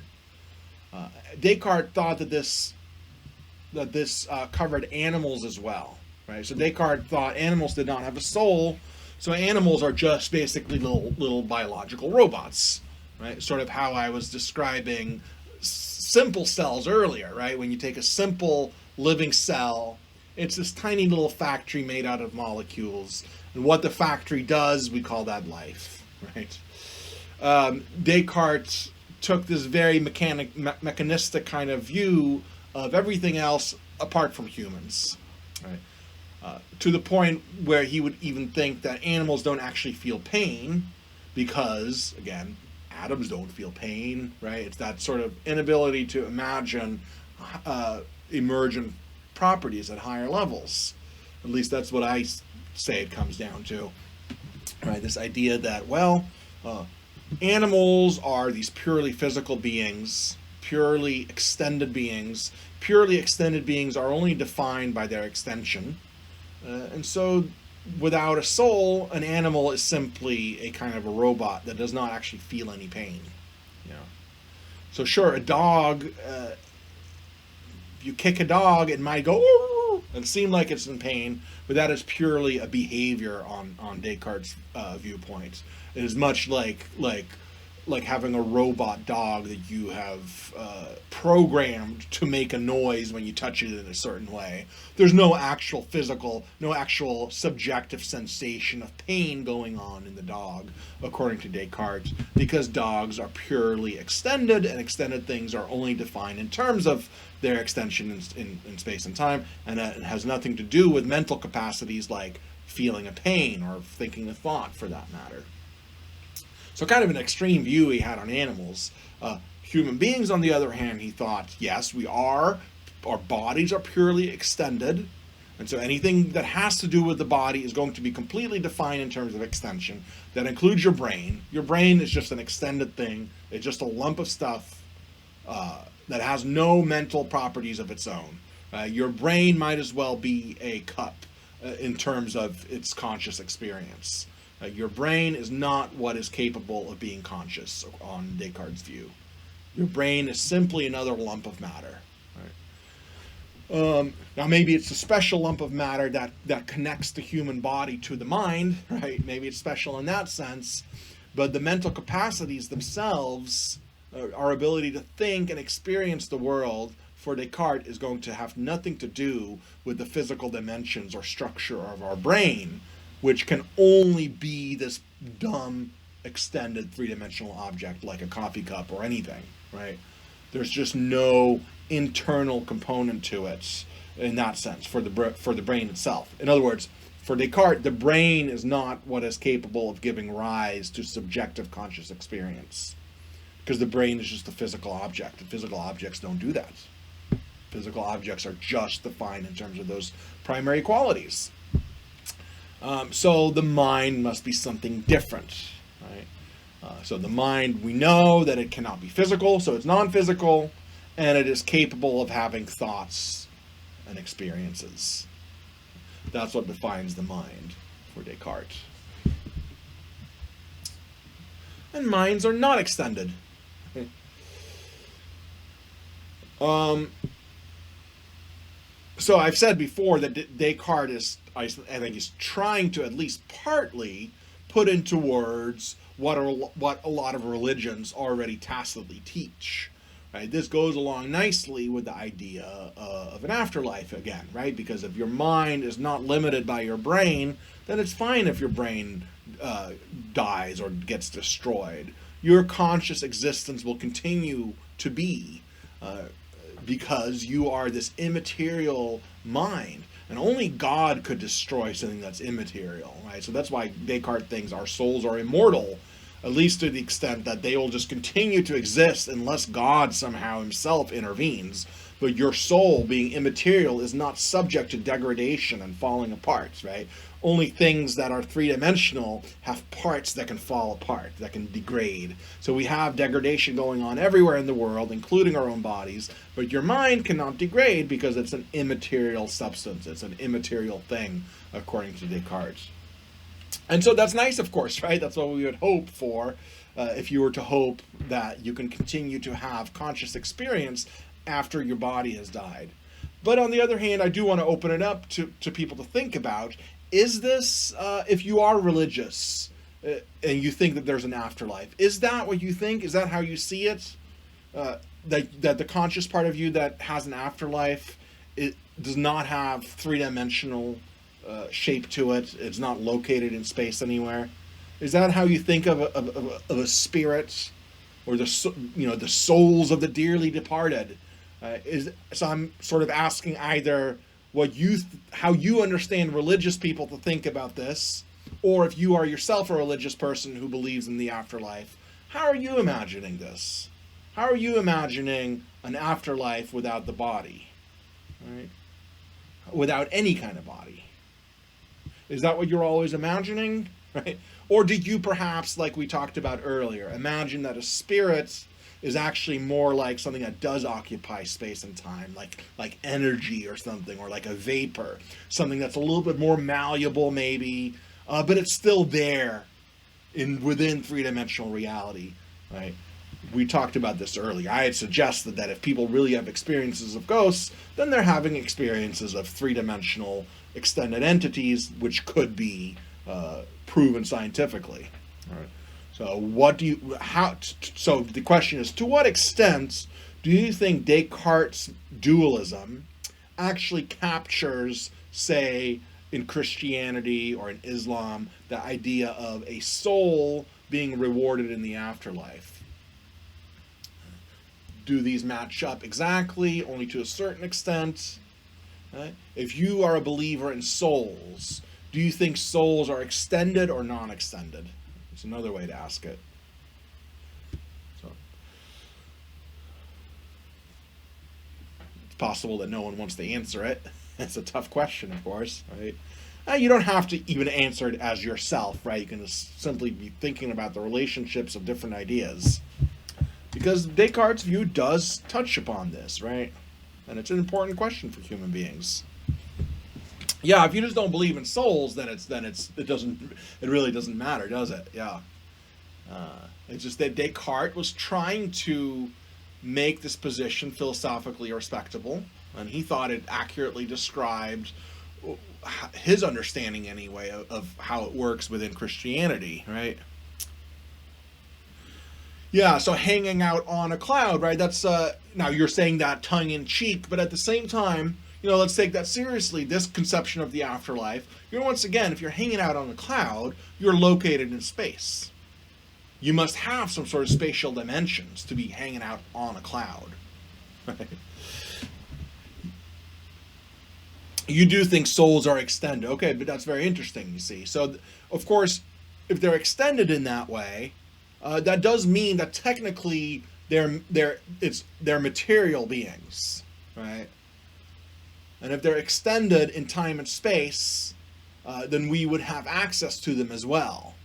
Descartes thought that this covered animals as well, right? So Descartes thought animals did not have a soul, so animals are just basically little biological robots, right? Sort of how I was describing simple cells earlier, right? When you take a simple living cell, it's this tiny little factory made out of molecules, and what the factory does, we call that life, right? Descartes took this very mechanistic kind of view of everything else apart from humans, right? To the point where he would even think that animals don't actually feel pain because, again, atoms don't feel pain, right? It's that sort of inability to imagine emergent properties at higher levels. At least that's what I say it comes down to, right? This idea that, well, animals are these purely physical beings, purely extended beings. Purely extended beings are only defined by their extension. And so without a soul, an animal is simply a kind of a robot that does not actually feel any pain. You know? So sure, a dog, if you kick a dog, it might go and seem like it's in pain, but that is purely a behavior on Descartes' viewpoint. It is much like having a robot dog that you have programmed to make a noise when you touch it in a certain way. There's no actual subjective sensation of pain going on in the dog, according to Descartes, because dogs are purely extended, and extended things are only defined in terms of their extension in space and time, and it has nothing to do with mental capacities like feeling a pain or thinking a thought, for that matter. So kind of an extreme view he had on animals. Human beings, on the other hand, he thought, yes, our bodies are purely extended, and so anything that has to do with the body is going to be completely defined in terms of extension. That includes your brain. Your brain is just an extended thing. It's just a lump of stuff that has no mental properties of its own. Your brain might as well be a cup in terms of its conscious experience. Your brain is not what is capable of being conscious on Descartes' view. Your brain is simply another lump of matter. Right? Now maybe it's a special lump of matter that connects the human body to the mind, right? Maybe it's special in that sense, but the mental capacities themselves, our ability to think and experience the world, for Descartes is going to have nothing to do with the physical dimensions or structure of our brain, which can only be this dumb, extended three-dimensional object like a coffee cup or anything, right? There's just no internal component to it in that sense for the brain itself. In other words, for Descartes, the brain is not what is capable of giving rise to subjective conscious experience, because the brain is just a physical object, and physical objects don't do that. Physical objects are just defined in terms of those primary qualities. So the mind must be something different, right? So the mind, we know that it cannot be physical, so it's non-physical, and it is capable of having thoughts and experiences. That's what defines the mind for Descartes. And minds are not extended. Um, so I've said before that Descartes is, I think, is trying to at least partly put into words what a lot of religions already tacitly teach. Right? This goes along nicely with the idea of an afterlife again, right? Because if your mind is not limited by your brain, then it's fine if your brain dies or gets destroyed. Your conscious existence will continue to be, because you are this immaterial mind. And only God could destroy something that's immaterial, right? So that's why Descartes thinks our souls are immortal, at least to the extent that they will just continue to exist unless God somehow himself intervenes. But your soul, being immaterial, is not subject to degradation and falling apart, right? Only things that are three-dimensional have parts that can fall apart, that can degrade. So we have degradation going on everywhere in the world, including our own bodies, but your mind cannot degrade because it's an immaterial substance. It's an immaterial thing, according to Descartes. And so that's nice, of course, right? That's what we would hope for, if you were to hope that you can continue to have conscious experience after your body has died. But on the other hand, I do want to open it up to people to think about, is this, if you are religious and you think that there's an afterlife, is that what you think? Is that how you see it? That the conscious part of you that has an afterlife, it does not have three-dimensional shape to it. It's not located in space anywhere. Is that how you think of a spirit, or the souls of the dearly departed? So I'm sort of asking either how you understand religious people to think about this, or if you are yourself a religious person who believes in the afterlife, how are you imagining this? How are you imagining an afterlife without the body, right? Without any kind of body? Is that what you're always imagining, right? Or did you perhaps, like we talked about earlier, imagine that a spirit is actually more like something that does occupy space and time, like energy or something, or like a vapor, something that's a little bit more malleable maybe, but it's still there within three-dimensional reality, right? We talked about this earlier. I had suggested that if people really have experiences of ghosts, then they're having experiences of three-dimensional extended entities, which could be proven scientifically. All right. So so the question is, to what extent do you think Descartes' dualism actually captures, say, in Christianity or in Islam, the idea of a soul being rewarded in the afterlife? Do these match up exactly, only to a certain extent? Right? If you are a believer in souls, do you think souls are extended or non-extended? It's another way to ask it. So it's possible that no one wants to answer it. It's a tough question, of course, right? You don't have to even answer it as yourself, right? You can just simply be thinking about the relationships of different ideas. Because Descartes' view does touch upon this, right? And it's an important question for human beings. Yeah, if you just don't believe in souls, then it really doesn't matter, does it? Yeah. It's just that Descartes was trying to make this position philosophically respectable, and he thought it accurately described his understanding, anyway, of how it works within Christianity, right? Yeah, so hanging out on a cloud, right? That's now you're saying that tongue in cheek, but at the same time, let's take that seriously. This conception of the afterlife, once again, if you're hanging out on a cloud, you're located in space. You must have some sort of spatial dimensions to be hanging out on a cloud. Right? You do think souls are extended. Okay, but that's very interesting, you see. So, of course, if they're extended in that way, that does mean that technically they're material beings, right? And if they're extended in time and space, then we would have access to them as well.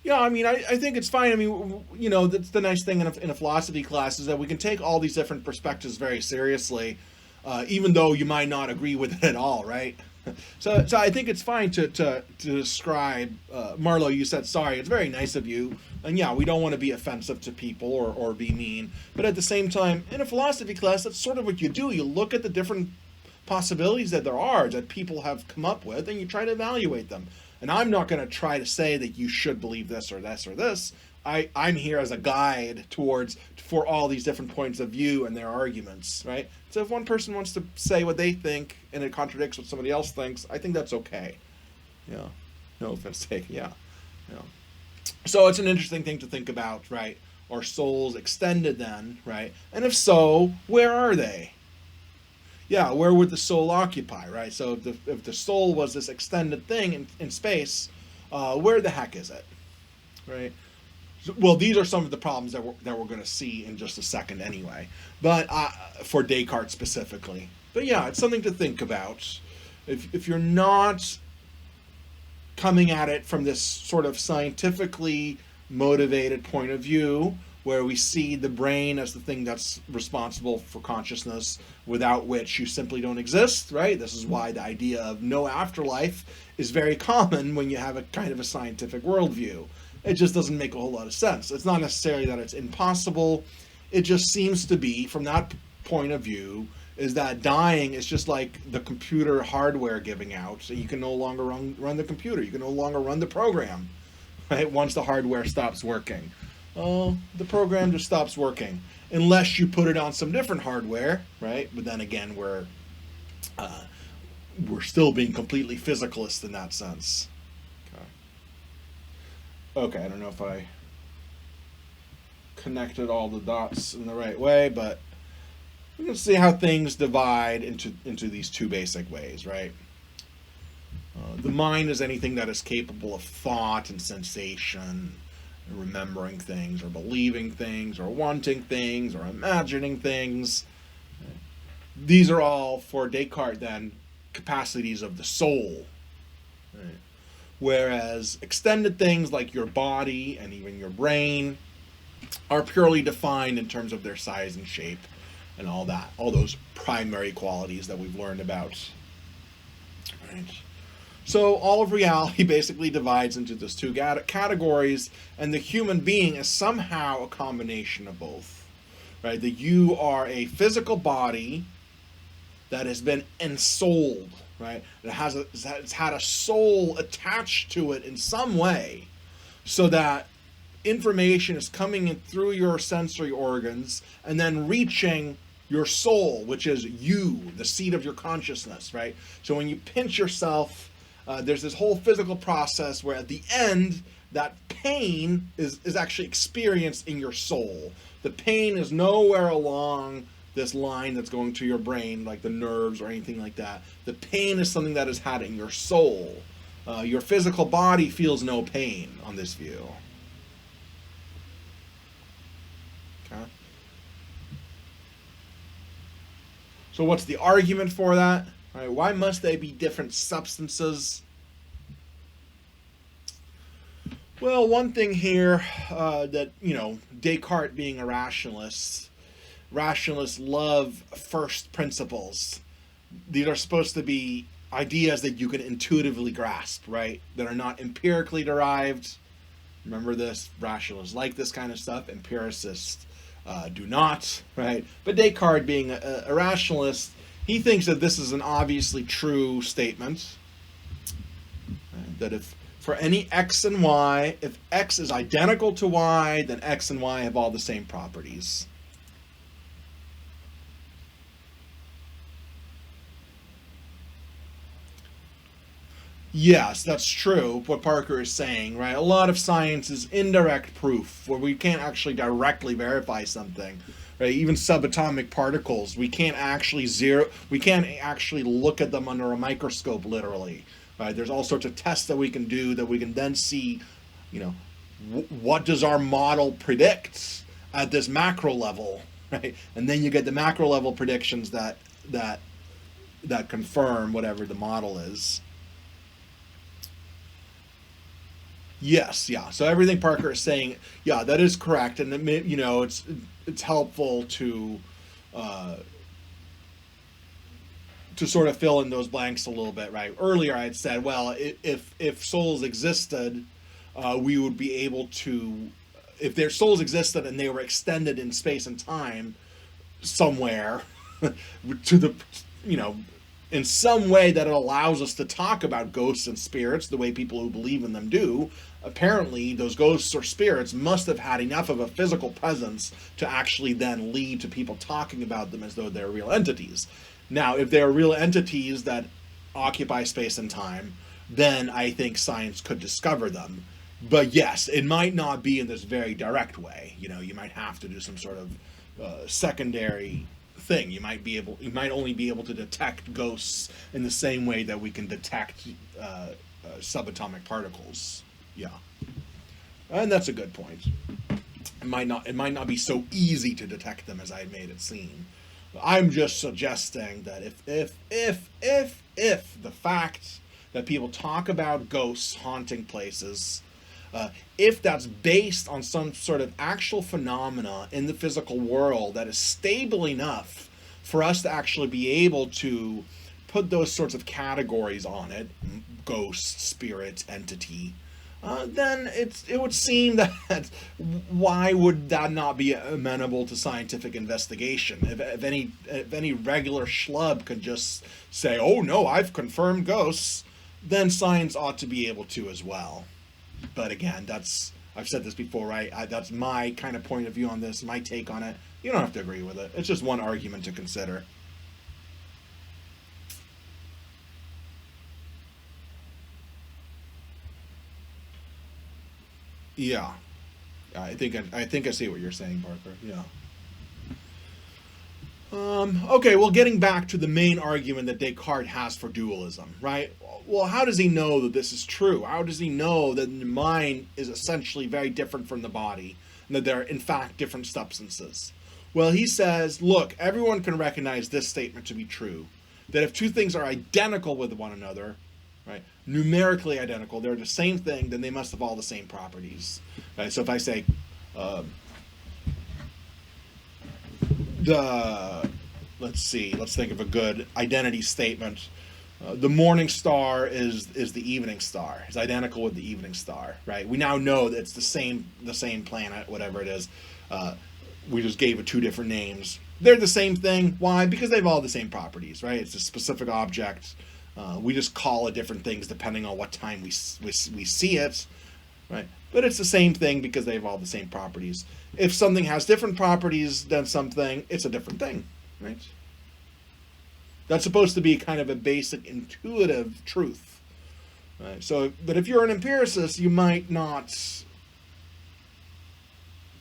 Yeah, I mean, I think it's fine. I mean, that's the nice thing in a philosophy class, is that we can take all these different perspectives very seriously, even though you might not agree with it at all, right? So I think it's fine to describe, Marlo, you said sorry. It's very nice of you. And yeah, we don't want to be offensive to people or be mean. But at the same time, in a philosophy class, that's sort of what you do. You look at the different possibilities that there are that people have come up with and you try to evaluate them. And I'm not going to try to say that you should believe this or this or this. I'm here as a guide for all these different points of view and their arguments, right? So if one person wants to say what they think and it contradicts what somebody else thinks, I think that's okay. Yeah. No offense taken. Yeah. Yeah. So it's an interesting thing to think about, right? Are souls extended then, right? And if so, where are they? Yeah, where would the soul occupy, right? So if the soul was this extended thing in space, where the heck is it, right? Well, these are some of the problems that we're going to see in just a second anyway, but for Descartes specifically. But yeah, it's something to think about. If you're not coming at it from this sort of scientifically motivated point of view, where we see the brain as the thing that's responsible for consciousness, without which you simply don't exist, right? This is why the idea of no afterlife is very common when you have a kind of a scientific worldview. It just doesn't make a whole lot of sense. It's not necessarily that it's impossible. It just seems to be, from that point of view, is that dying is just like the computer hardware giving out. So you can no longer run the computer. You can no longer run the program, right? Once the hardware stops working. The program just stops working. Unless you put it on some different hardware, right? But then again, we're still being completely physicalist in that sense. Okay, I don't know if I connected all the dots in the right way, but we can see how things divide into these two basic ways, right? The mind is anything that is capable of thought and sensation, and remembering things, or believing things, or wanting things, or imagining things. These are all, for Descartes, then, capacities of the soul, right? Whereas extended things like your body and even your brain are purely defined in terms of their size and shape and all that, all those primary qualities that we've learned about. Right. So all of reality basically divides into those two categories, and the human being is somehow a combination of both. Right? That you are a physical body that has been ensouled, right? It's had a soul attached to it in some way, so that information is coming in through your sensory organs and then reaching your soul, which is you, the seat of your consciousness, right? So when you pinch yourself, there's this whole physical process where at the end, that pain is actually experienced in your soul. The pain is nowhere along this line that's going to your brain, like the nerves or anything like that. The pain is something that is had in your soul. Your physical body feels no pain on this view. Okay. So what's the argument for that? Right, why must they be different substances? Well, one thing here that, Descartes being a rationalist, rationalists love first principles. These are supposed to be ideas that you can intuitively grasp, right? That are not empirically derived. Remember this, rationalists like this kind of stuff. Empiricists do not, right? But Descartes, being a rationalist, he thinks that this is an obviously true statement. Right? That if for any x and y, if x is identical to y, then x and y have all the same properties. Yes, that's true, what Parker is saying, right? A lot of science is indirect proof, where we can't actually directly verify something, right? Even subatomic particles, we can't actually look at them under a microscope, literally, right? There's all sorts of tests that we can do that we can then see, what does our model predict at this macro level, right? And then you get the macro level predictions that confirm whatever the model is. Yes, yeah. So everything Parker is saying, yeah, that is correct, and it's helpful to to sort of fill in those blanks a little bit, right? Earlier I had said, well, if souls existed, we would be able to, if their souls existed and they were extended in space and time somewhere to the, you know, in some way that it allows us to talk about ghosts and spirits the way people who believe in them do. Apparently, those ghosts or spirits must have had enough of a physical presence to actually then lead to people talking about them as though they're real entities. Now, if they're real entities that occupy space and time, then I think science could discover them. But yes, it might not be in this very direct way. You know, you might have to do some sort of secondary thing. You might only be able to detect ghosts in the same way that we can detect subatomic particles. Yeah, and that's a good point. It might not be so easy to detect them as I made it seem. I'm just suggesting that if the fact that people talk about ghosts haunting places, if that's based on some sort of actual phenomena in the physical world that is stable enough for us to actually be able to put those sorts of categories on it, ghost, spirit, entity, then it would seem that why would that not be amenable to scientific investigation? If any regular schlub could just say, oh no, I've confirmed ghosts, then science ought to be able to as well. But again, I've said this before, right? That's my kind of point of view on this, my take on it. You don't have to agree with it. It's just one argument to consider. Yeah, I think I see what you're saying, Parker. Yeah. Okay, well, getting back to the main argument that Descartes has for dualism, right? Well, how does he know that this is true? How does he know that the mind is essentially very different from the body, and that they're, in fact, different substances? Well, he says, look, everyone can recognize this statement to be true, that if two things are identical with one another, right, numerically identical, they're the same thing, then they must have all the same properties. Right? So if I say, let's think of a good identity statement. The morning star is the evening star. It's identical with the evening star, right? We now know that it's the same planet, whatever it is. We just gave it two different names. They're the same thing. Why? Because they have all the same properties, right? It's a specific object. We just call it different things depending on what time we see it, right? But it's the same thing because they have all the same properties. If something has different properties than something, it's a different thing, right? That's supposed to be kind of a basic intuitive truth, right? So, but if you're an empiricist, you might not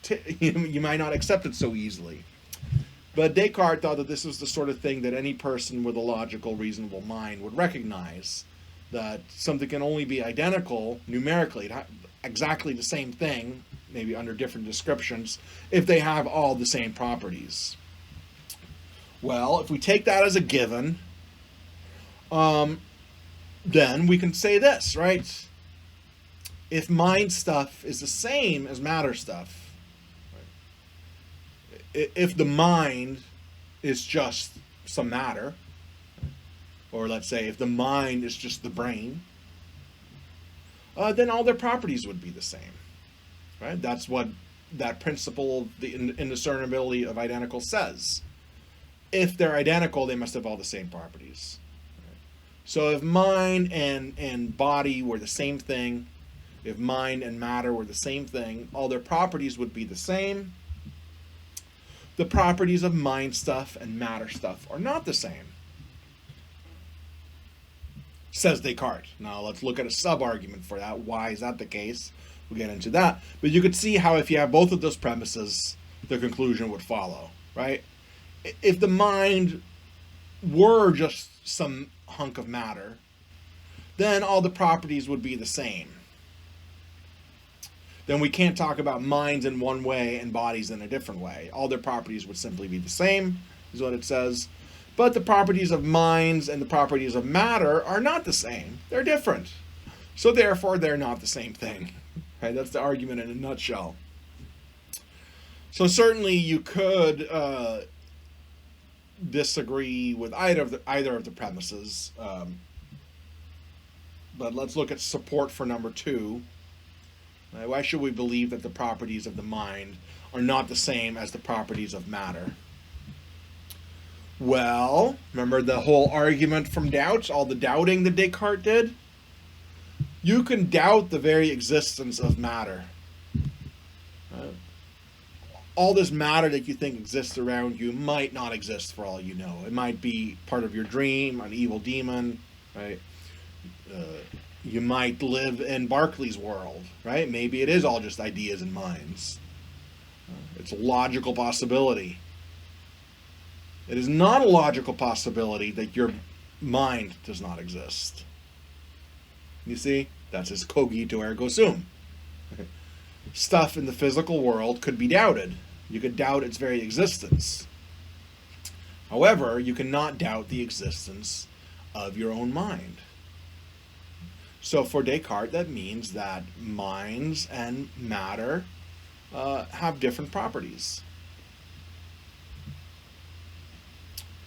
accept it so easily. But Descartes thought that this was the sort of thing that any person with a logical, reasonable mind would recognize, that something can only be identical numerically, exactly the same thing, maybe under different descriptions, if they have all the same properties. Well, if we take that as a given, then we can say this, right? If mind stuff is the same as matter stuff, if the mind is just some matter, or let's say if the mind is just the brain, then all their properties would be the same, right? That's what that principle of the indiscernibility of identical says. If they're identical, they must have all the same properties. So if mind and body were the same thing, if mind and matter were the same thing, all their properties would be the same. The properties of mind stuff and matter stuff are not the same, says Descartes. Now let's look at a sub-argument for that. Why is that the case? We'll get into that. But you could see how if you have both of those premises, the conclusion would follow, right? If the mind were just some hunk of matter, then all the properties would be the same. Then we can't talk about minds in one way and bodies in a different way. All their properties would simply be the same, is what it says. But the properties of minds and the properties of matter are not the same. They're different. So therefore, they're not the same thing. Right? That's the argument in a nutshell. So certainly you could disagree with either of the premises. But let's look at support for number 2. Why should we believe that the properties of the mind are not the same as the properties of matter? Well, remember the whole argument from doubts, all the doubting that Descartes did? You can doubt the very existence of matter. All this matter that you think exists around you might not exist for all you know. It might be part of your dream, an evil demon, right? You might live in Berkeley's world, right? Maybe it is all just ideas and minds. It's a logical possibility. It is not a logical possibility that your mind does not exist. You see? That's his cogito ergo sum. Stuff in the physical world could be doubted. You could doubt its very existence. However, you cannot doubt the existence of your own mind. So for Descartes, that means that minds and matter have different properties.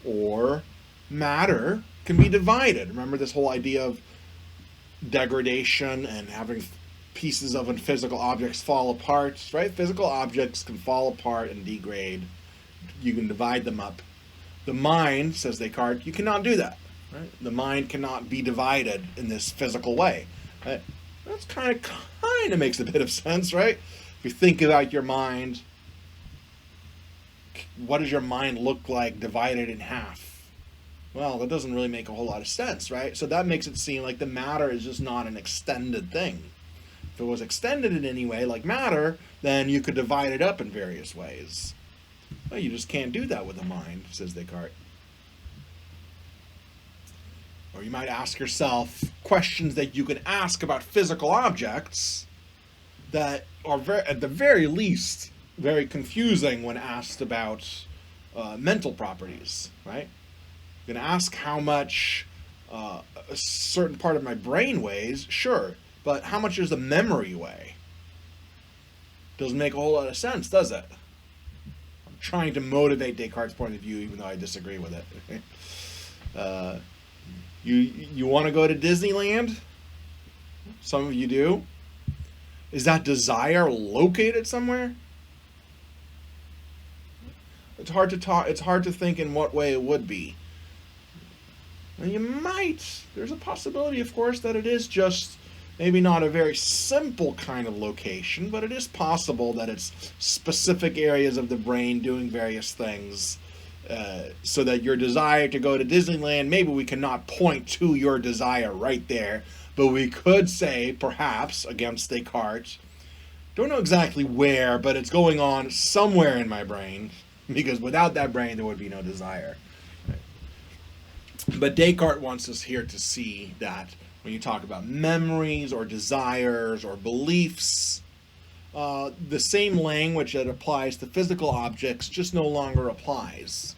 Or matter can be divided. Remember this whole idea of degradation and having pieces of physical objects fall apart, right? Physical objects can fall apart and degrade. You can divide them up. The mind, says Descartes, you cannot do that. Right? The mind cannot be divided in this physical way. Right? That's kind of makes a bit of sense, right? If you think about your mind, what does your mind look like divided in half? Well, that doesn't really make a whole lot of sense, right? So that makes it seem like the matter is just not an extended thing. If it was extended in any way, like matter, then you could divide it up in various ways. Well, you just can't do that with the mind, says Descartes. Or you might ask yourself questions that you can ask about physical objects that are, at the very least, very confusing when asked about mental properties, right? You can ask how much a certain part of my brain weighs, sure, but how much does the memory weigh? Doesn't make a whole lot of sense, does it? I'm trying to motivate Descartes' point of view, even though I disagree with it. You want to go to Disneyland? Some of you do. Is that desire located somewhere? It's hard to talk. It's hard to think in what way it would be. And you might. There's a possibility, of course, that it is just maybe not a very simple kind of location, but it is possible that it's specific areas of the brain doing various things. So that your desire to go to Disneyland, maybe we cannot point to your desire right there, but we could say, perhaps, against Descartes, don't know exactly where, but it's going on somewhere in my brain, because without that brain, there would be no desire. But Descartes wants us here to see that when you talk about memories or desires or beliefs, the same language that applies to physical objects just no longer applies.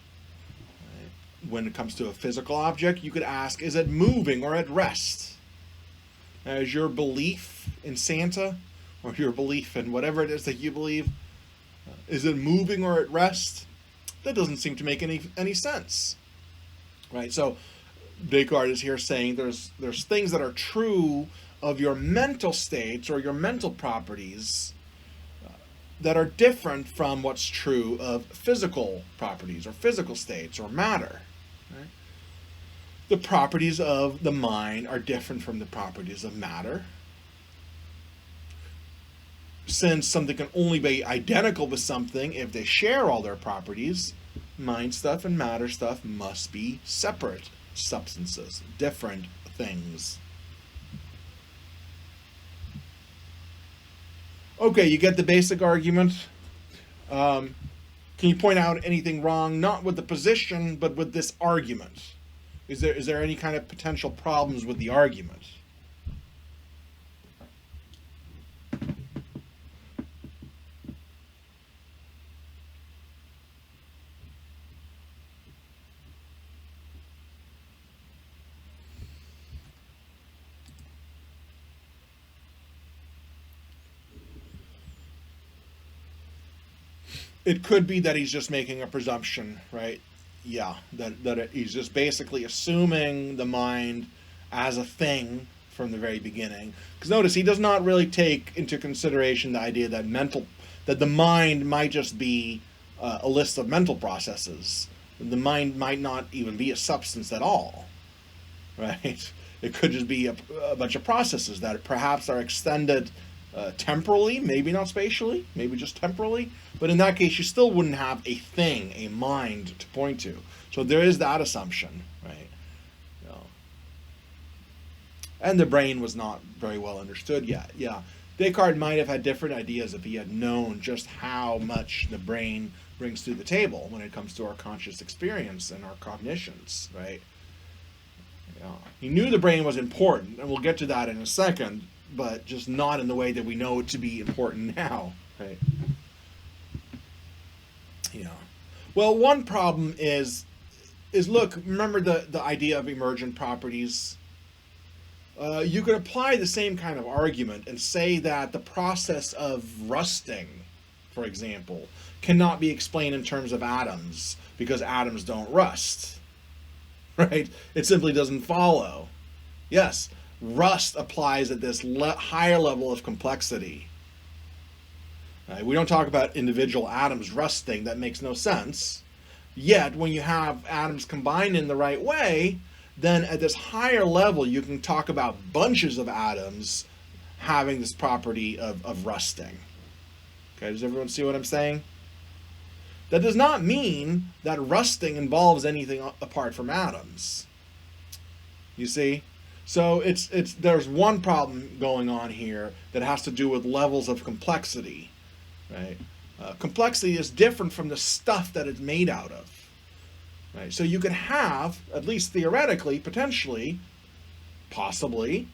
When it comes to a physical object, you could ask, is it moving or at rest? Is your belief in Santa, or your belief in whatever it is that you believe, is it moving or at rest? That doesn't seem to make any sense. Right? So Descartes is here saying there's things that are true of your mental states or your mental properties that are different from what's true of physical properties or physical states or matter. Right? The properties of the mind are different from the properties of matter. Since something can only be identical with something if they share all their properties, mind stuff and matter stuff must be separate substances, different things. Okay, you get the basic argument. Can you point out anything wrong, not with the position, but with this argument? Is there any kind of potential problems with the argument? It could be that he's just making a presumption, right? Yeah, he's just basically assuming the mind as a thing from the very beginning. Because notice he does not really take into consideration the idea that the mind might just be a list of mental processes. The mind might not even be a substance at all, right? It could just be a bunch of processes that perhaps are extended temporally, maybe not spatially, maybe just temporally. But in that case, you still wouldn't have a thing, a mind to point to. So there is that assumption, right? You know. And the brain was not very well understood yet. Yeah, Descartes might have had different ideas if he had known just how much the brain brings to the table when it comes to our conscious experience and our cognitions, right? Yeah. He knew the brain was important, and we'll get to that in a second, but just not in the way that we know it to be important now, right? Yeah. Well, one problem is look, remember the idea of emergent properties? You could apply the same kind of argument and say that the process of rusting, for example, cannot be explained in terms of atoms because atoms don't rust, right? It simply doesn't follow. Yes, rust applies at this higher level of complexity. Right? We don't talk about individual atoms rusting. That makes no sense. Yet, when you have atoms combined in the right way, then at this higher level, you can talk about bunches of atoms having this property of rusting. Okay, does everyone see what I'm saying? That does not mean that rusting involves anything apart from atoms. You see? So there's one problem going on here that has to do with levels of complexity. Right? Complexity is different from the stuff that it's made out of. Right? So you could have, at least theoretically, potentially, possibly,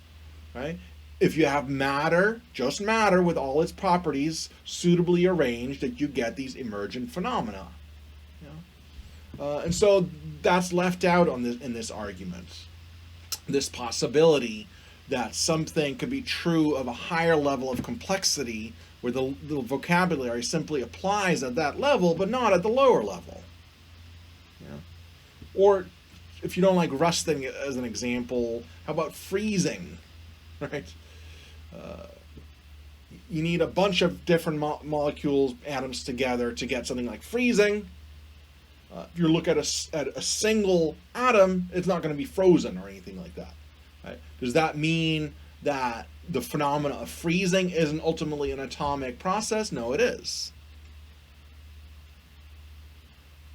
right? If you have matter, just matter with all its properties suitably arranged, that you get these emergent phenomena. And so that's left out in this argument. This possibility that something could be true of a higher level of complexity where the vocabulary simply applies at that level, but not at the lower level. Or if you don't like rusting as an example, how about freezing, right? You need a bunch of different molecules, atoms together to get something like freezing. If you look at a single atom, it's not going to be frozen or anything like that. Right? Does that mean that the phenomena of freezing isn't ultimately an atomic process? No, it is.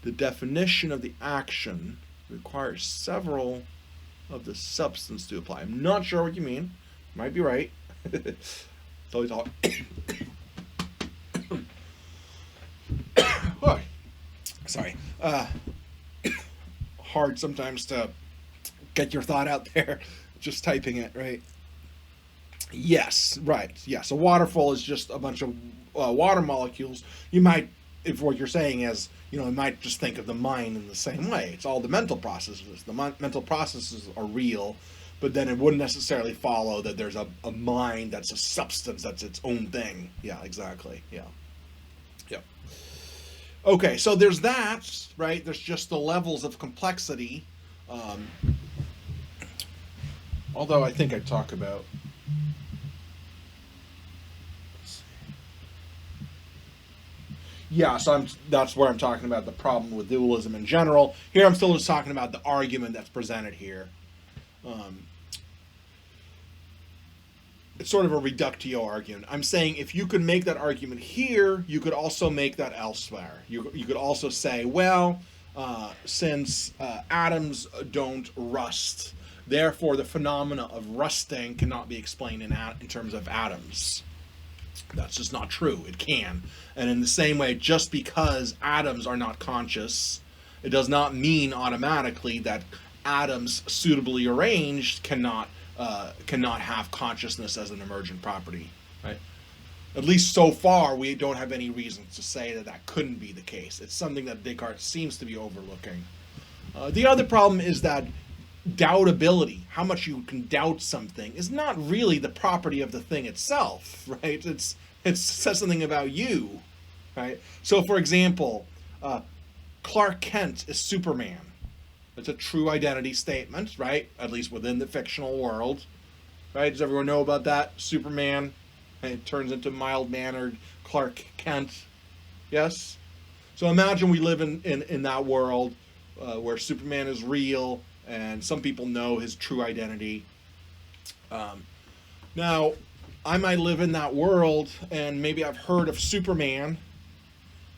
The definition of the action requires several of the substance to apply. I'm not sure what you mean. Might be right. So we talk. Oh, sorry. Hard sometimes to get your thought out there. Just typing it, right? Yes, right. Yes, a waterfall is just a bunch of water molecules. You might, if what you're saying is, you might just think of the mind in the same way. It's all the mental processes. The mental processes are real, but then it wouldn't necessarily follow that there's a mind that's a substance, that's its own thing. Yeah, exactly. Yeah. Okay, so there's that, right? There's just the levels of complexity. Although I think I talk about... Yeah, so that's where I'm talking about the problem with dualism in general. Here I'm still just talking about the argument that's presented here. It's sort of a reductio argument. I'm saying if you could make that argument here, you could also make that elsewhere. You could also say, well, since atoms don't rust, therefore the phenomena of rusting cannot be explained in terms of atoms. That's just not true. It can. And in the same way, just because atoms are not conscious, it does not mean automatically that atoms suitably arranged cannot have consciousness as an emergent property, right? At least so far, we don't have any reason to say that couldn't be the case. It's something that Descartes seems to be overlooking. The other problem is that doubtability, how much you can doubt something, is not really the property of the thing itself, right? It says something about you, right? So, for example, Clark Kent is Superman. It's a true identity statement, right? At least within the fictional world, right? Does everyone know about that? Superman, and it turns into mild-mannered Clark Kent. Yes? So imagine we live in that world where Superman is real and some people know his true identity. Now, I might live in that world and maybe I've heard of Superman,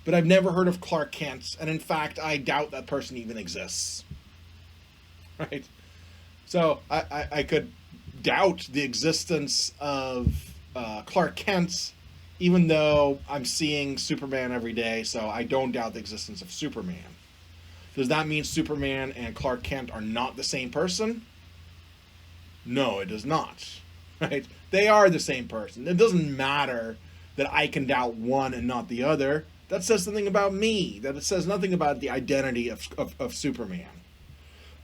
but I've never heard of Clark Kent. And in fact, I doubt that person even exists. Right? So I could doubt the existence of Clark Kent, even though I'm seeing Superman every day, so I don't doubt the existence of Superman. Does that mean Superman and Clark Kent are not the same person? No, it does not. Right? They are the same person. It doesn't matter that I can doubt one and not the other. That says something about me. That it says nothing about the identity of Superman.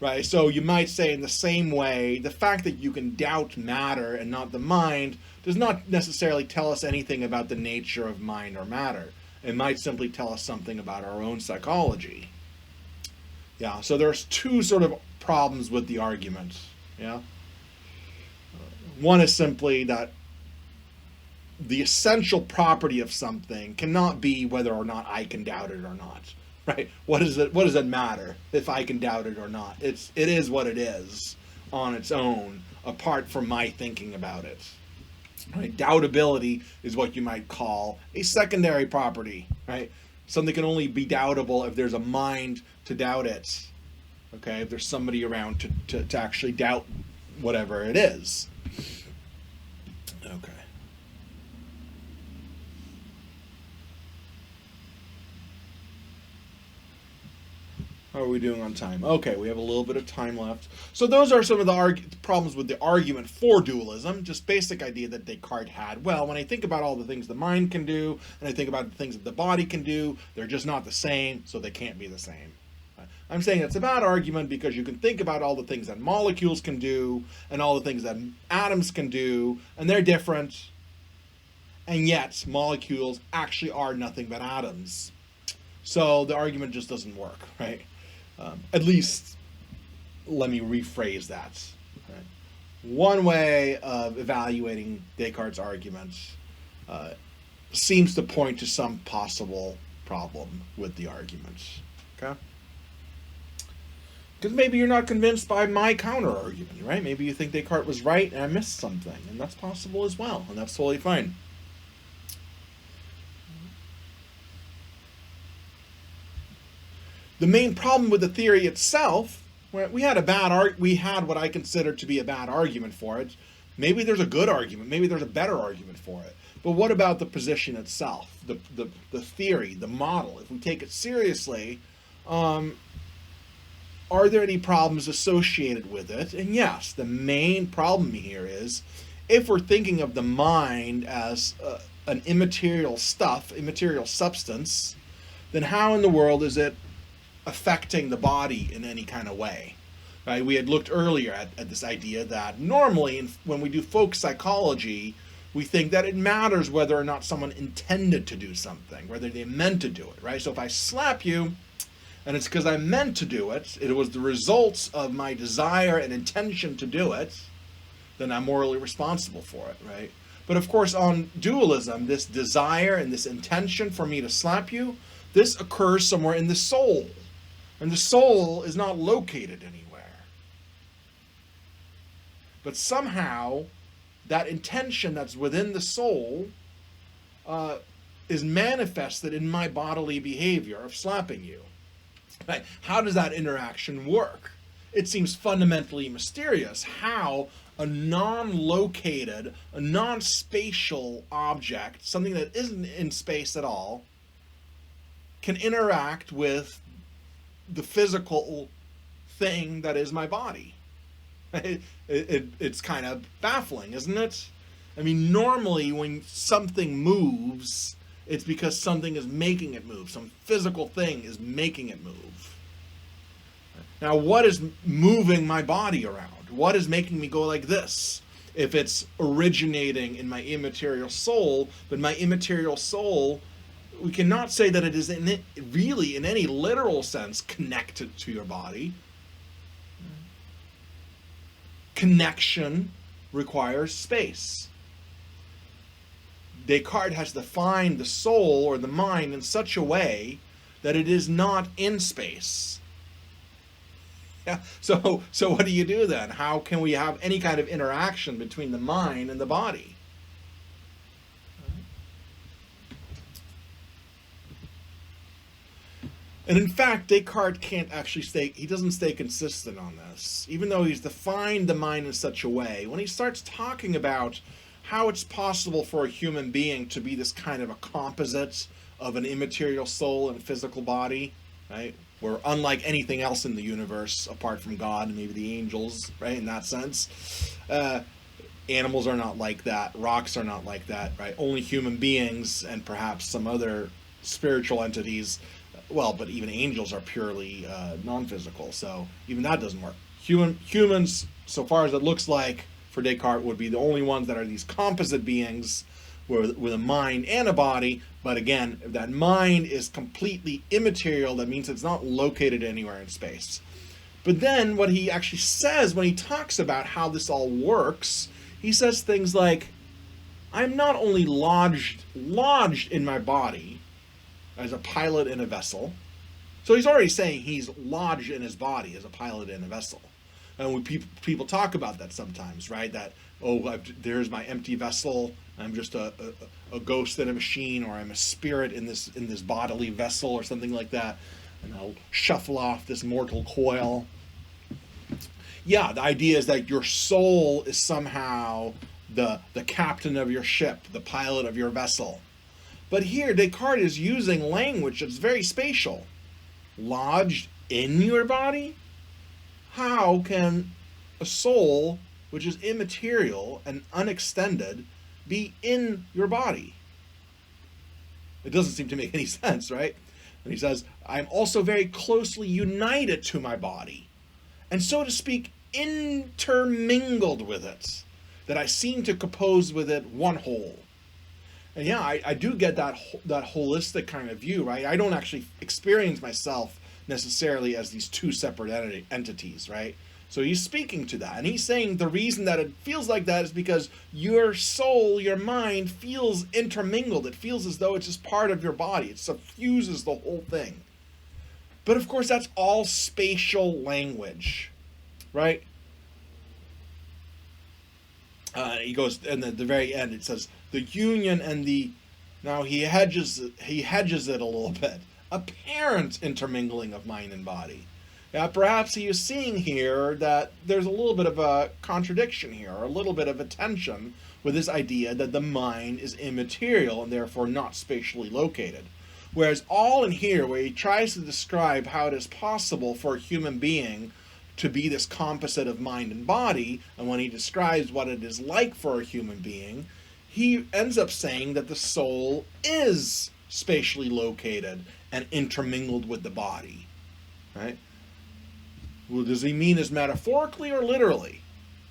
Right? So you might say in the same way, the fact that you can doubt matter and not the mind does not necessarily tell us anything about the nature of mind or matter. It might simply tell us something about our own psychology. Yeah, so there's two sort of problems with the argument. Yeah. One is simply that the essential property of something cannot be whether or not I can doubt it or not. Right? What does it matter if I can doubt it or not? It is what it is on its own, apart from my thinking about it. Right? Doubtability is what you might call a secondary property. Right? Something can only be doubtable if there's a mind to doubt it. Okay? If there's somebody around to actually doubt whatever it is. Okay. How are we doing on time? Okay, we have a little bit of time left. So those are some of the problems with the argument for dualism, just basic idea that Descartes had. Well, when I think about all the things the mind can do, and I think about the things that the body can do, they're just not the same, so they can't be the same. I'm saying it's a bad argument because you can think about all the things that molecules can do, and all the things that atoms can do, and they're different, and yet molecules actually are nothing but atoms. So the argument just doesn't work, right? At least, let me rephrase that. Right? One way of evaluating Descartes' arguments seems to point to some possible problem with the arguments. Okay? Because maybe you're not convinced by my counter-argument, right? Maybe you think Descartes was right and I missed something, and that's possible as well, and that's totally fine. The main problem with the theory itself, we had what I consider to be a bad argument for it. Maybe there's a good argument. Maybe there's a better argument for it. But what about the position itself, the theory, the model? If we take it seriously, are there any problems associated with it? And yes, the main problem here is if we're thinking of the mind as an immaterial substance, then how in the world is it affecting the body in any kind of way? Right? We had looked earlier at this idea that normally when we do folk psychology, we think that it matters whether or not someone intended to do something, whether they meant to do it, right? So if I slap you, and it's because I meant to do it, it was the results of my desire and intention to do it, then I'm morally responsible for it, right? But of course, on dualism, this desire and this intention for me to slap you, this occurs somewhere in the soul. And the soul is not located anywhere. But somehow, that intention that's within the soul is manifested in my bodily behavior of slapping you. Right? How does that interaction work? It seems fundamentally mysterious how a non-located, a non-spatial object, something that isn't in space at all, can interact with the physical thing that is my body. It's kind of baffling, isn't it? I mean, normally when something moves, it's because something is making it move. Some physical thing is making it move. Now, what is moving my body around? What is making me go like this? If it's originating in my immaterial soul, but my immaterial soul we cannot say that it is really in any literal sense connected to your body. Connection requires space. Descartes has defined the soul or the mind in such a way that it is not in space. Yeah. So what do you do then? How can we have any kind of interaction between the mind and the body? And in fact, Descartes can't actually he doesn't stay consistent on this. Even though he's defined the mind in such a way, when he starts talking about how it's possible for a human being to be this kind of a composite of an immaterial soul and physical body, right? We're unlike anything else in the universe apart from God and maybe the angels, right? In that sense. Animals are not like that. Rocks are not like that, right? Only human beings and perhaps some other spiritual entities. Well, but even angels are purely non-physical, so even that doesn't work. Humans, so far as it looks like for Descartes, would be the only ones that are these composite beings with a mind and a body. But again, if that mind is completely immaterial, that means it's not located anywhere in space. But then what he actually says when he talks about how this all works, he says things like, I'm not only lodged in my body as a pilot in a vessel. So he's already saying he's lodged in his body as a pilot in a vessel. And when people talk about that sometimes, right? That, there's my empty vessel. I'm just a ghost in a machine, or I'm a spirit in this bodily vessel, or something like that. And I'll shuffle off this mortal coil. Yeah, the idea is that your soul is somehow the captain of your ship, the pilot of your vessel. But here, Descartes is using language that's very spatial. Lodged in your body? How can a soul, which is immaterial and unextended, be in your body? It doesn't seem to make any sense, right? And he says, I'm also very closely united to my body, and so to speak, intermingled with it, that I seem to compose with it one whole. And yeah, I do get that holistic kind of view, right? I don't actually experience myself necessarily as these two separate entities, right? So he's speaking to that. And he's saying the reason that it feels like that is because your soul, your mind, feels intermingled. It feels as though it's just part of your body. It suffuses the whole thing. But of course, that's all spatial language, right? He goes, and at the very end, it says, the union and the, now he hedges it a little bit, apparent intermingling of mind and body. Now, perhaps he is seeing here that there's a little bit of a contradiction here, or a little bit of a tension with this idea that the mind is immaterial and therefore not spatially located. Whereas all in here, where he tries to describe how it is possible for a human being to be this composite of mind and body, and when he describes what it is like for a human being, he ends up saying that the soul is spatially located and intermingled with the body, right? Well, does he mean this metaphorically or literally?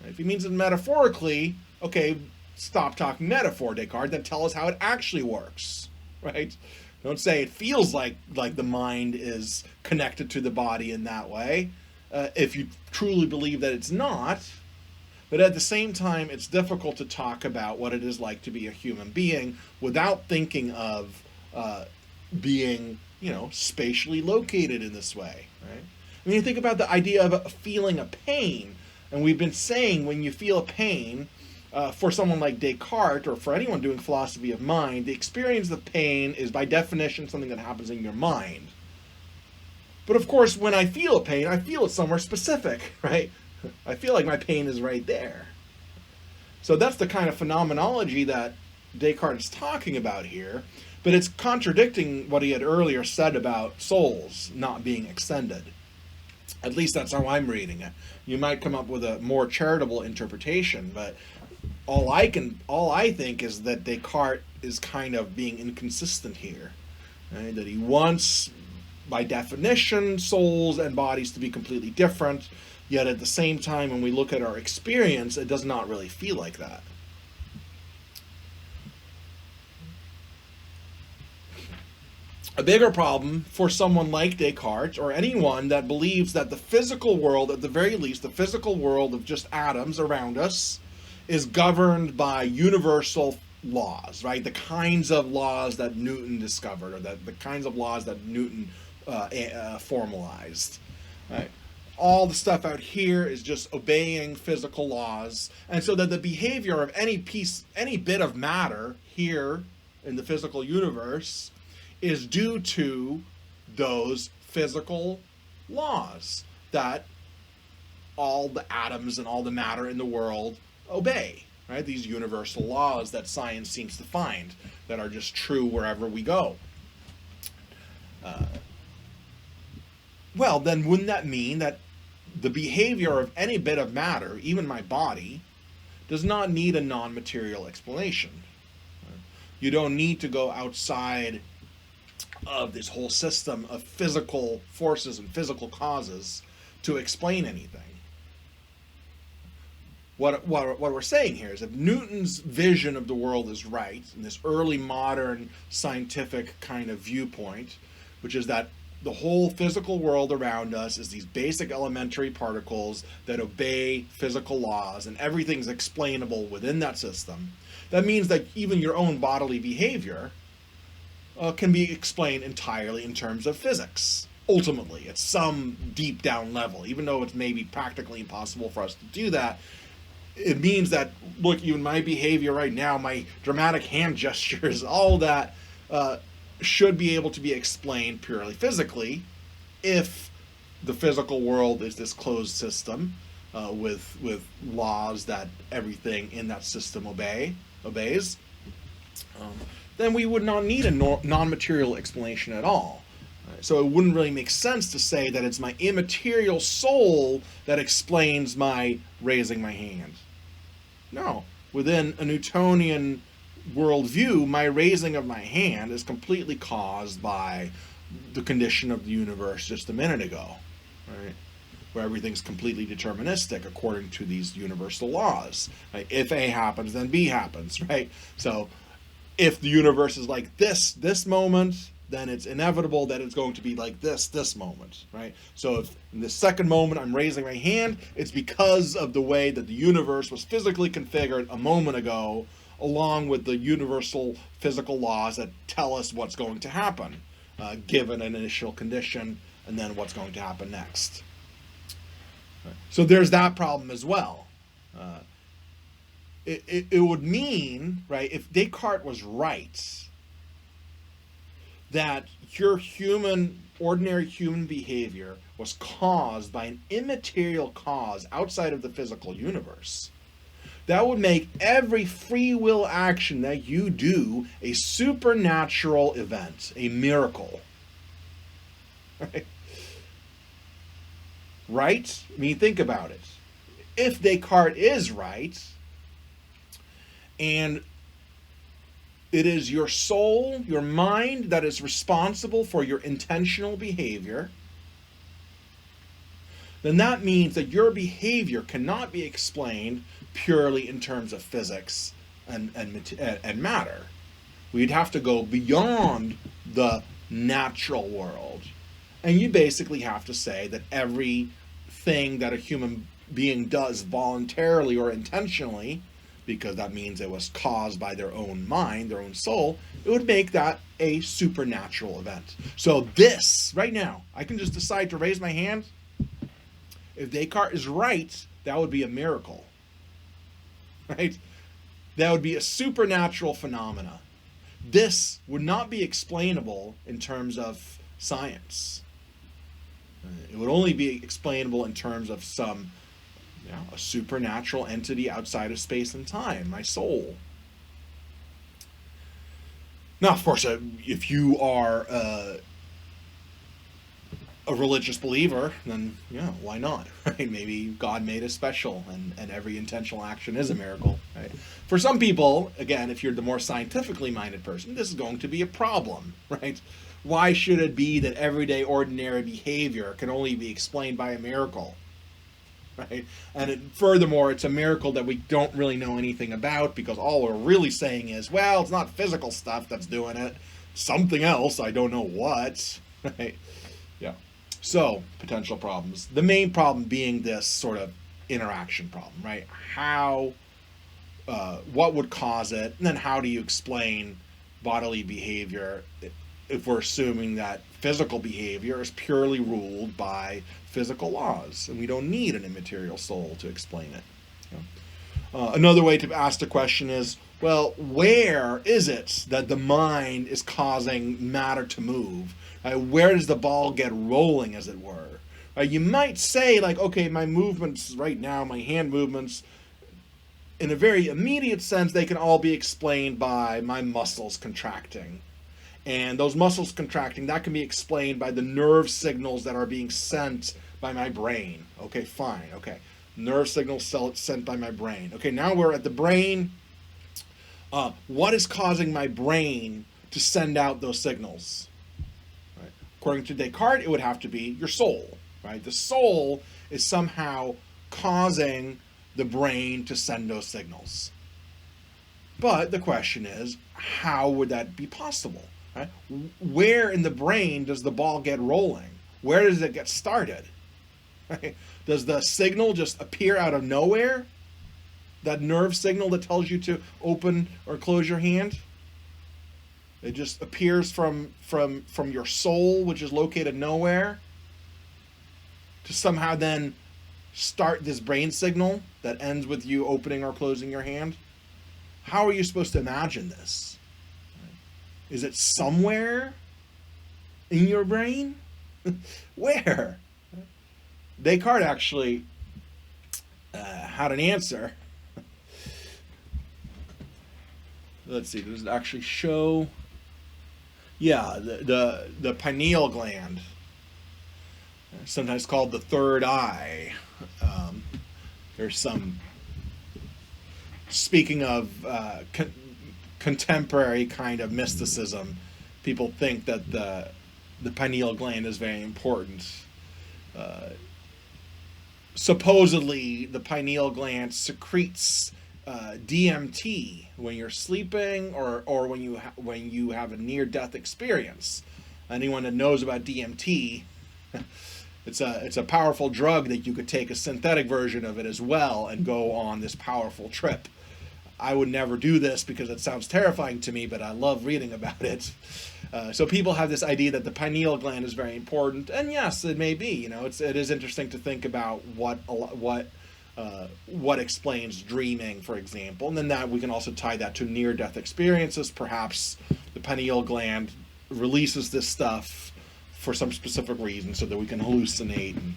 If he means it metaphorically, okay, stop talking metaphor, Descartes, then tell us how it actually works, right? Don't say it feels like the mind is connected to the body in that way, if you truly believe that it's not. But at the same time, it's difficult to talk about what it is like to be a human being without thinking of being, spatially located in this way, right? When you think about the idea of feeling a pain, and we've been saying when you feel a pain, for someone like Descartes, or for anyone doing philosophy of mind, the experience of pain is by definition something that happens in your mind. But of course, when I feel a pain, I feel it somewhere specific, right? I feel like my pain is right there. So that's the kind of phenomenology that Descartes is talking about here, but it's contradicting what he had earlier said about souls not being extended. At least that's how I'm reading it. You might come up with a more charitable interpretation, but all I think is that Descartes is kind of being inconsistent here, right? That he wants, by definition, souls and bodies to be completely different, yet at the same time, when we look at our experience, it does not really feel like that. A bigger problem for someone like Descartes or anyone that believes that the physical world, at the very least, the physical world of just atoms around us, is governed by universal laws, right? The kinds of laws that Newton discovered, or that the kinds of laws that Newton formalized, right? All the stuff out here is just obeying physical laws, and so that the behavior of any bit of matter here in the physical universe is due to those physical laws that all the atoms and all the matter in the world obey, right? These universal laws that science seems to find that are just true wherever we go. Well, then wouldn't that mean that the behavior of any bit of matter, even my body, does not need a non-material explanation? You don't need to go outside of this whole system of physical forces and physical causes to explain anything. What we're saying here is if Newton's vision of the world is right, in this early modern scientific kind of viewpoint, which is that the whole physical world around us is these basic elementary particles that obey physical laws and everything's explainable within that system, that means that even your own bodily behavior can be explained entirely in terms of physics. Ultimately, at some deep down level, even though it's maybe practically impossible for us to do that, it means that, look, even my behavior right now, my dramatic hand gestures, all that should be able to be explained purely physically if the physical world is this closed system with laws that everything in that system obeys. Then we would not need a non-material explanation at all. So it wouldn't really make sense to say that it's my immaterial soul that explains my raising my hand. No. Within a Newtonian worldview, my raising of my hand is completely caused by the condition of the universe just a minute ago, right? Where everything's completely deterministic according to these universal laws. Right? If A happens, then B happens, right? So if the universe is like this moment, then it's inevitable that it's going to be like this moment, right? So if in the second moment I'm raising my hand, it's because of the way that the universe was physically configured a moment ago, along with the universal physical laws that tell us what's going to happen, given an initial condition, and then what's going to happen next. So there's that problem as well. It would mean, right, if Descartes was right, that your ordinary human behavior was caused by an immaterial cause outside of the physical universe, that would make every free will action that you do a supernatural event, a miracle. Right? Right? I mean, think about it. If Descartes is right, and it is your soul, your mind, that is responsible for your intentional behavior, then that means that your behavior cannot be explained purely in terms of physics and matter. We'd have to go beyond the natural world. And you basically have to say that everything that a human being does voluntarily or intentionally, because that means it was caused by their own mind, their own soul, it would make that a supernatural event. So this, right now, I can just decide to raise my hand. If Descartes is right, that would be a miracle. Right? That would be a supernatural phenomena. This would not be explainable in terms of science. It would only be explainable in terms of a supernatural entity outside of space and time, my soul. Now, of course, if you are a religious believer, then why not? Right? Maybe God made us special, and every intentional action is a miracle. Right? For some people, again, if you're the more scientifically minded person, this is going to be a problem, right? Why should it be that everyday ordinary behavior can only be explained by a miracle? Right? And furthermore, it's a miracle that we don't really know anything about, because all we're really saying is, well, it's not physical stuff that's doing it. something else. I don't know what. Right? Yeah. So, potential problems. The main problem being this sort of interaction problem, right? What would cause it, and then how do you explain bodily behavior if we're assuming that physical behavior is purely ruled by physical laws, and we don't need an immaterial soul to explain it. You know? Another way to ask the question is, well, where is it that the mind is causing matter to move? Where does the ball get rolling, as it were? You might say, like, okay, my movements right now, my hand movements, in a very immediate sense, they can all be explained by my muscles contracting. And those muscles contracting, that can be explained by the nerve signals that are being sent by my brain. Okay, fine. Okay, nerve signals sent by my brain. Okay, now we're at the brain. What is causing my brain to send out those signals? Right. According to Descartes, it would have to be your soul. Right, the soul is somehow causing the brain to send those signals. But the question is, how would that be possible? Right? Where in the brain does the ball get rolling? Where does it get started? Right? Does the signal just appear out of nowhere? That nerve signal that tells you to open or close your hand? It just appears from your soul, which is located nowhere, to somehow then start this brain signal that ends with you opening or closing your hand? How are you supposed to imagine this? Is it somewhere in your brain? Where? Descartes actually had an answer. Let's see, does it actually show? Yeah, the pineal gland, sometimes called the third eye. There's some, speaking of contemporary kind of mysticism, people think that the pineal gland is very important. Supposedly, the pineal gland secretes DMT when you're sleeping, or when you have a near-death experience. Anyone that knows about DMT, it's a powerful drug that you could take a synthetic version of it as well and go on this powerful trip. I would never do this because it sounds terrifying to me, but I love reading about it. So people have this idea that the pineal gland is very important, and yes, it may be. You know, it is interesting to think about what explains dreaming, for example, and then that we can also tie that to near-death experiences. Perhaps the pineal gland releases this stuff for some specific reason, so that we can hallucinate. And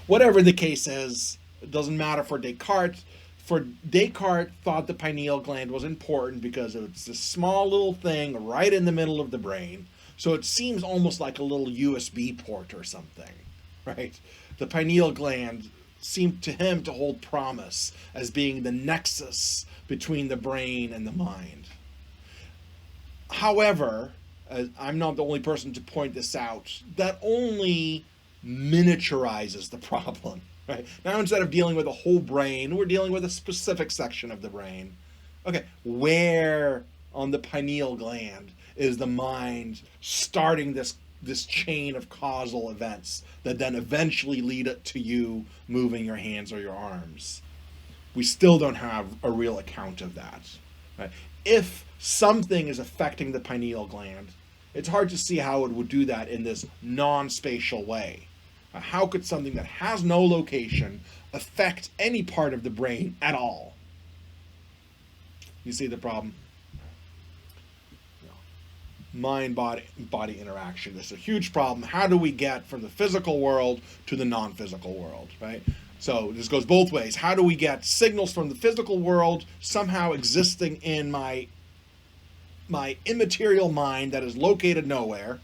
whatever the case is, it doesn't matter for Descartes. For Descartes, thought the pineal gland was important because it's this small little thing right in the middle of the brain. So it seems almost like a little USB port or something, right? The pineal gland seemed to him to hold promise as being the nexus between the brain and the mind. However, I'm not the only person to point this out, that only miniaturizes the problem. Right? Now, instead of dealing with the whole brain, we're dealing with a specific section of the brain. Okay, where on the pineal gland is the mind starting this chain of causal events that then eventually lead it to you moving your hands or your arms? We still don't have a real account of that. Right? If something is affecting the pineal gland, it's hard to see how it would do that in this non-spatial way. How could something that has no location affect any part of the brain at all? You see the problem? Mind-body interaction. This is a huge problem. How do we get from the physical world to the non-physical world, right? So this goes both ways. How do we get signals from the physical world somehow existing in my immaterial mind that is located nowhere?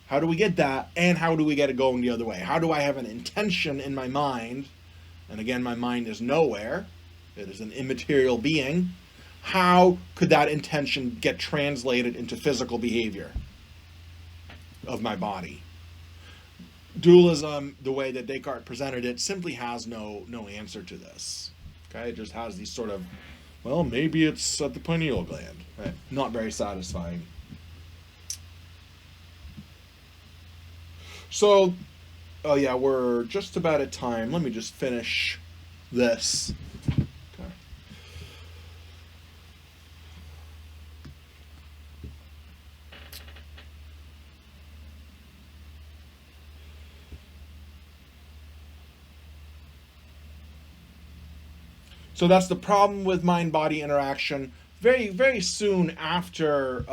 How do we get that, and how do we get it going the other way? How do I have an intention in my mind? And again, my mind is nowhere. It is an immaterial being. How could that intention get translated into physical behavior of my body? Dualism, the way that Descartes presented it, simply has no answer to this. Okay, it just has these sort of Well, maybe it's at the pineal gland. Right? Not very satisfying. So, oh yeah, we're just about at time. Let me just finish this. Okay. So that's the problem with mind-body interaction. Very, very soon after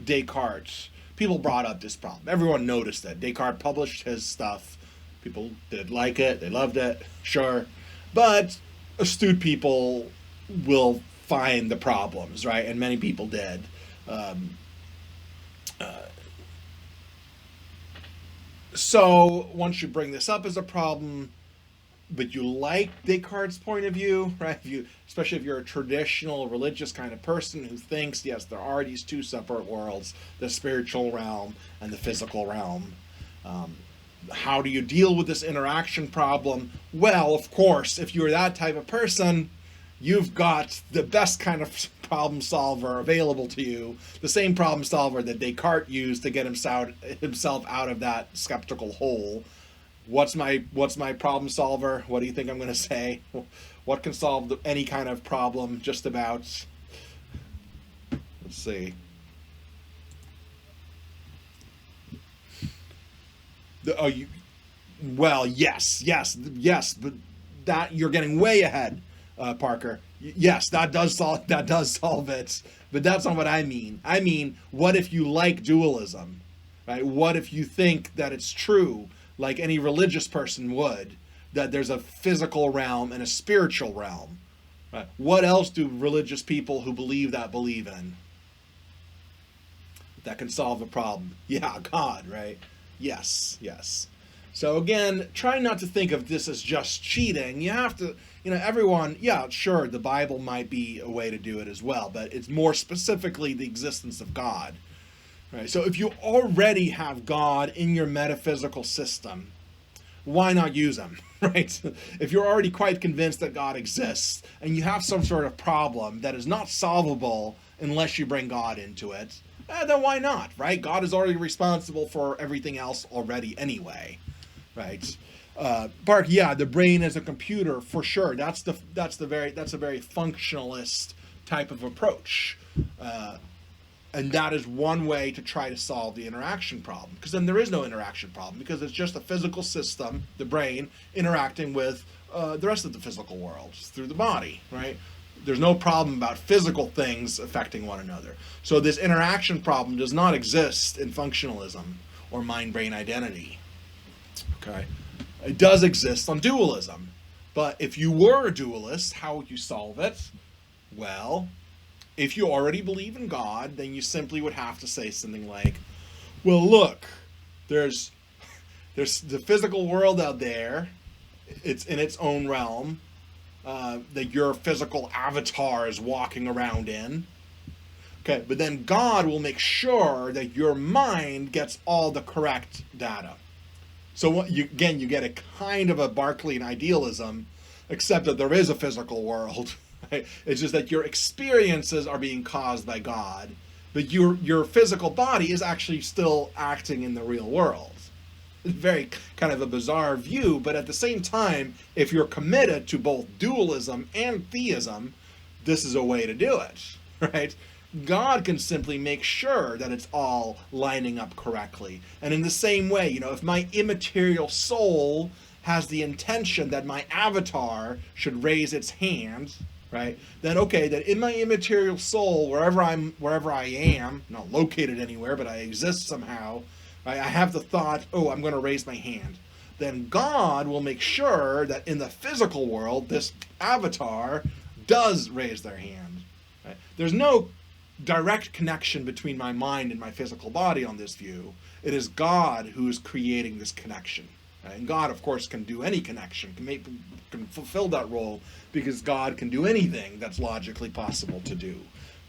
Descartes, people brought up this problem. Everyone noticed that Descartes published his stuff. People did like it, they loved it, sure. But astute people will find the problems, right? And many people did. Um, uh, so once you bring this up as a problem, but you like Descartes' point of view, right? If you, especially if you're a traditional religious kind of person who thinks, yes, there are these two separate worlds, the spiritual realm and the physical realm. Um, how do you deal with this interaction problem? Well, of course, if you're that type of person, you've got the best kind of problem solver available to you, the same problem solver that Descartes used to get himself out of that skeptical hole. What's my problem solver? What do you think I'm going to say? What can solve any kind of problem? Just about. Let's see. Oh, you. Well, yes, but that you're getting way ahead, Parker. Yes, that does solve it. But that's not what I mean. I mean, what if you like dualism, right? What if you think that it's true, like any religious person would, that there's a physical realm and a spiritual realm? Right? What else do religious people who believe that believe in that can solve a problem? Yeah, God, right? Yes. So again, try not to think of this as just cheating. You have to, everyone, yeah, sure, the Bible might be a way to do it as well, but it's more specifically the existence of God. Right? So if you already have God in your metaphysical system, why not use him? Right? If you're already quite convinced that God exists and you have some sort of problem that is not solvable unless you bring God into it, then why not? Right? God is already responsible for everything else already anyway. Right? Bark, yeah, the brain is a computer for sure. That's a very functionalist type of approach. And that is one way to try to solve the interaction problem. Because then there is no interaction problem, because it's just a physical system, the brain, interacting with the rest of the physical world through the body, right? There's no problem about physical things affecting one another. So this interaction problem does not exist in functionalism or mind-brain identity. Okay? It does exist on dualism. But if you were a dualist, how would you solve it? Well, if you already believe in God, then you simply would have to say something like, well, look, there's the physical world out there. It's in its own realm that your physical avatar is walking around in. Okay, but then God will make sure that your mind gets all the correct data. So what you get a kind of a Berkeleyan idealism, except that there is a physical world. Right? It's just that your experiences are being caused by God, but your physical body is actually still acting in the real world. It's very kind of a bizarre view, but at the same time, if you're committed to both dualism and theism, this is a way to do it, right? God can simply make sure that it's all lining up correctly. And in the same way, if my immaterial soul has the intention that my avatar should raise its hand, right? Then okay, that in my immaterial soul, wherever I am, not located anywhere, but I exist somehow, right? I have the thought, oh, I'm going to raise my hand. Then God will make sure that in the physical world, this avatar does raise their hand. Right? There's no direct connection between my mind and my physical body on this view. It is God who is creating this connection. Right? And God, of course, can do any connection, can fulfill that role, because God can do anything that's logically possible to do.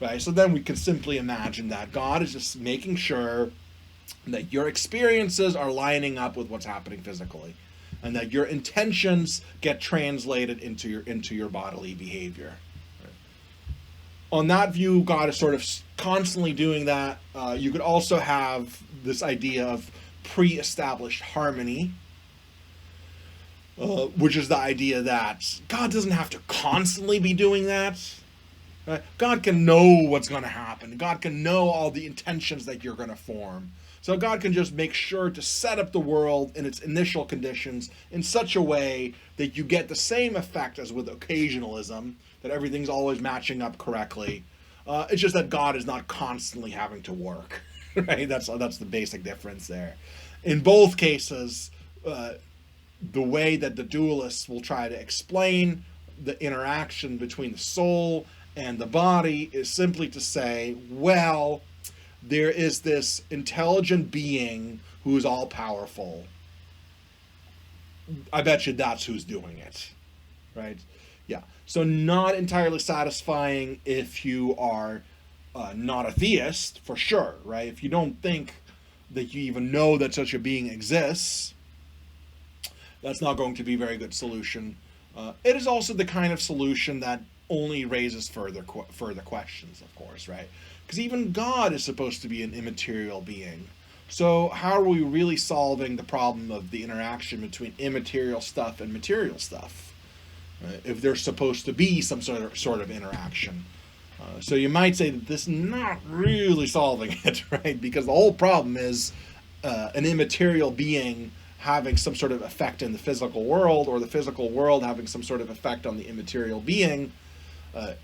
Right? So then we can simply imagine that God is just making sure that your experiences are lining up with what's happening physically. and that your intentions get translated into your bodily behavior. On that view, God is sort of constantly doing that. You could also have this idea of pre-established harmony, which is the idea that God doesn't have to constantly be doing that. Right? God can know what's going to happen. God can know all the intentions that you're going to form. So God can just make sure to set up the world in its initial conditions in such a way that you get the same effect as with occasionalism, that everything's always matching up correctly. It's just that God is not constantly having to work. Right? That's the basic difference there. In both cases, the way that the dualists will try to explain the interaction between the soul and the body is simply to say, well, there is this intelligent being who is all powerful. I bet you that's who's doing it, right? Yeah. So not entirely satisfying if you are not a theist, for sure, right? If you don't think that you even know that such a being exists, that's not going to be a very good solution. It is also the kind of solution that only raises further questions, of course, right? Because even God is supposed to be an immaterial being. So how are we really solving the problem of the interaction between immaterial stuff and material stuff? If there's supposed to be some sort of interaction. So you might say that this is not really solving it, right? Because the whole problem is an immaterial being having some sort of effect in the physical world, or the physical world having some sort of effect on the immaterial being.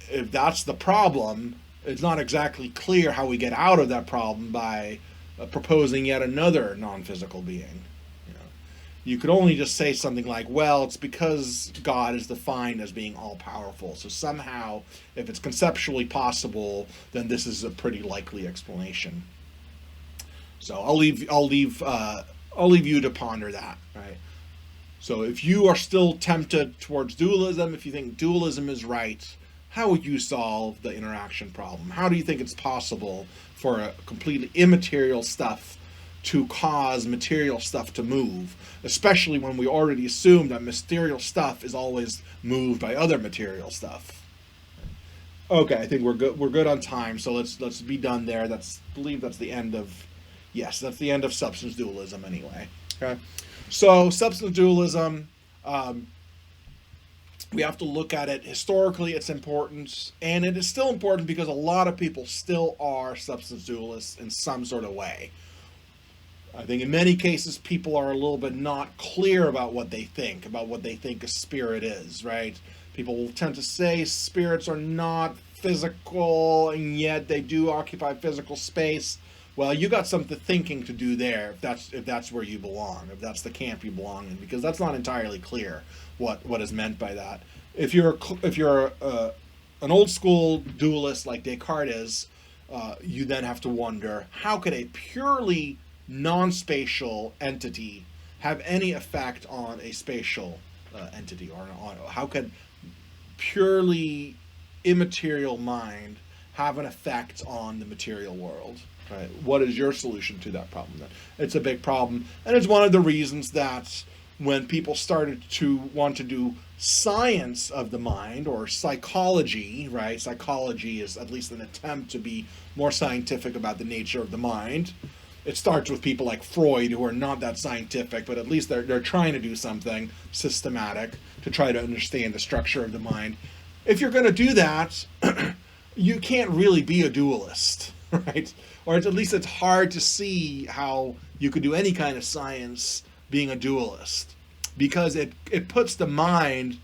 If that's the problem, it's not exactly clear how we get out of that problem by proposing yet another non-physical being. You could only just say something like, well, it's because God is defined as being all-powerful. So somehow, if it's conceptually possible, then this is a pretty likely explanation. So I'll leave you to ponder that, right? So if you are still tempted towards dualism, if you think dualism is right, how would you solve the interaction problem? How do you think it's possible for a completely immaterial stuff to cause material stuff to move, especially when we already assume that material stuff is always moved by other material stuff? Okay, I think we're good. We're good on time, so let's be done there. I believe that's the end of. Yes, that's the end of substance dualism anyway. Okay, so substance dualism. We have to look at it historically. It's important, and it is still important because a lot of people still are substance dualists in some sort of way. I think in many cases people are a little bit not clear about what they think a spirit is, right? People will tend to say spirits are not physical, and yet they do occupy physical space. Well, you got some thinking to do there if that's where you belong, if that's the camp you belong in, because that's not entirely clear what is meant by that. If you're an old school dualist like Descartes is, you then have to wonder, how could a purely non-spatial entity have any effect on a spatial entity, or how could purely immaterial mind have an effect on the material world? Right? What is your solution to that problem then? It's a big problem, and it's one of the reasons that when people started to want to do science of the mind, or psychology, right? Psychology is at least an attempt to be more scientific about the nature of the mind. It starts with people like Freud, who are not that scientific, but at least they're trying to do something systematic to try to understand the structure of the mind. If you're going to do that, you can't really be a dualist, right? Or at least it's hard to see how you could do any kind of science being a dualist, because it puts the mind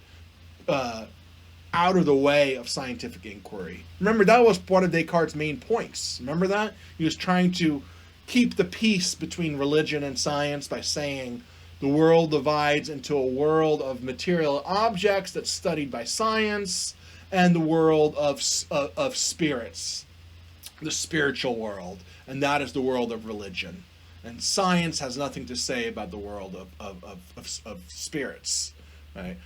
out of the way of scientific inquiry. Remember, that was one of Descartes' main points. Remember that? He was trying to keep the peace between religion and science by saying the world divides into a world of material objects that's studied by science, and the world of spirits, the spiritual world, and that is the world of religion. And science has nothing to say about the world of spirits, right?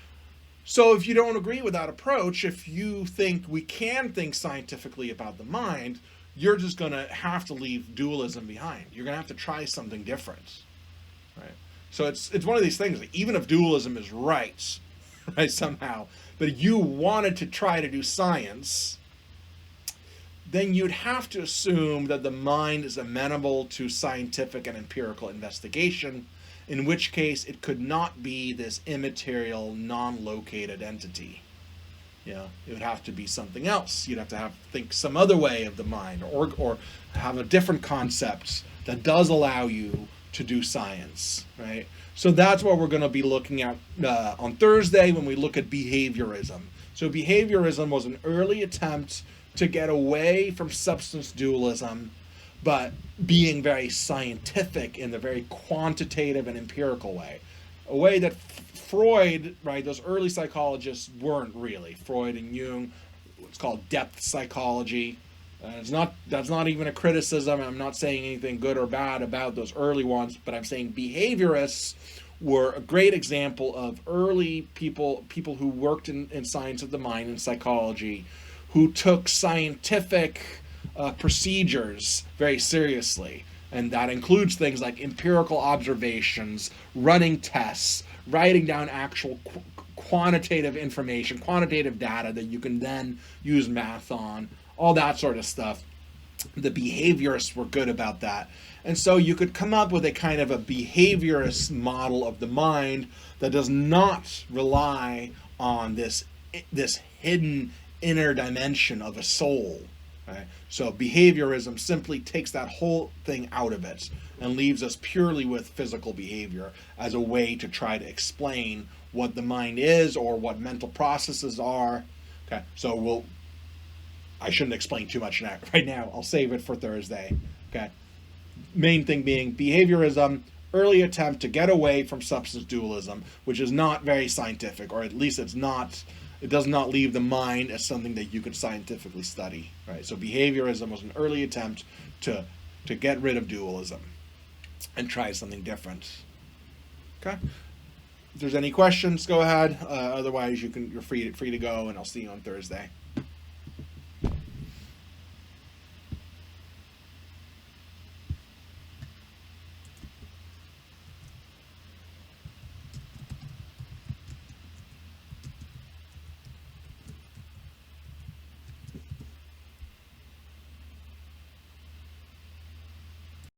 So if you don't agree with that approach, if you think we can think scientifically about the mind, you're just going to have to leave dualism behind. You're going to have to try something different, right? So it's one of these things. Like, even if dualism is right, right, somehow, but you wanted to try to do science, then you'd have to assume that the mind is amenable to scientific and empirical investigation, in which case it could not be this immaterial, non-located entity. It would have to be something else. You'd have to think some other way of the mind, or have a different concept that does allow you to do science, right? So that's what we're going to be looking at on Thursday when we look at behaviorism. So behaviorism was an early attempt to get away from substance dualism, but being very scientific in the very quantitative and empirical way. A way that Freud, right, those early psychologists weren't really. Freud and Jung, what's called depth psychology. That's not even a criticism. I'm not saying anything good or bad about those early ones, but I'm saying behaviorists were a great example of early people who worked in science of the mind and psychology, who took scientific procedures very seriously. And that includes things like empirical observations, running tests, writing down actual quantitative information, quantitative data that you can then use math on, all that sort of stuff. The behaviorists were good about that. And so you could come up with a kind of a behaviorist model of the mind that does not rely on this hidden inner dimension of a soul. Right? So behaviorism simply takes that whole thing out of it and leaves us purely with physical behavior as a way to try to explain what the mind is or what mental processes are. Okay, so I shouldn't explain too much right now. I'll save it for Thursday. Okay, main thing being behaviorism, early attempt to get away from substance dualism, which is not very scientific, or at least it does not leave the mind as something that you could scientifically study, right? So behaviorism was an early attempt to get rid of dualism and try something different. Okay. If there's any questions, go ahead. Otherwise, you're free to go, and I'll see you on Thursday.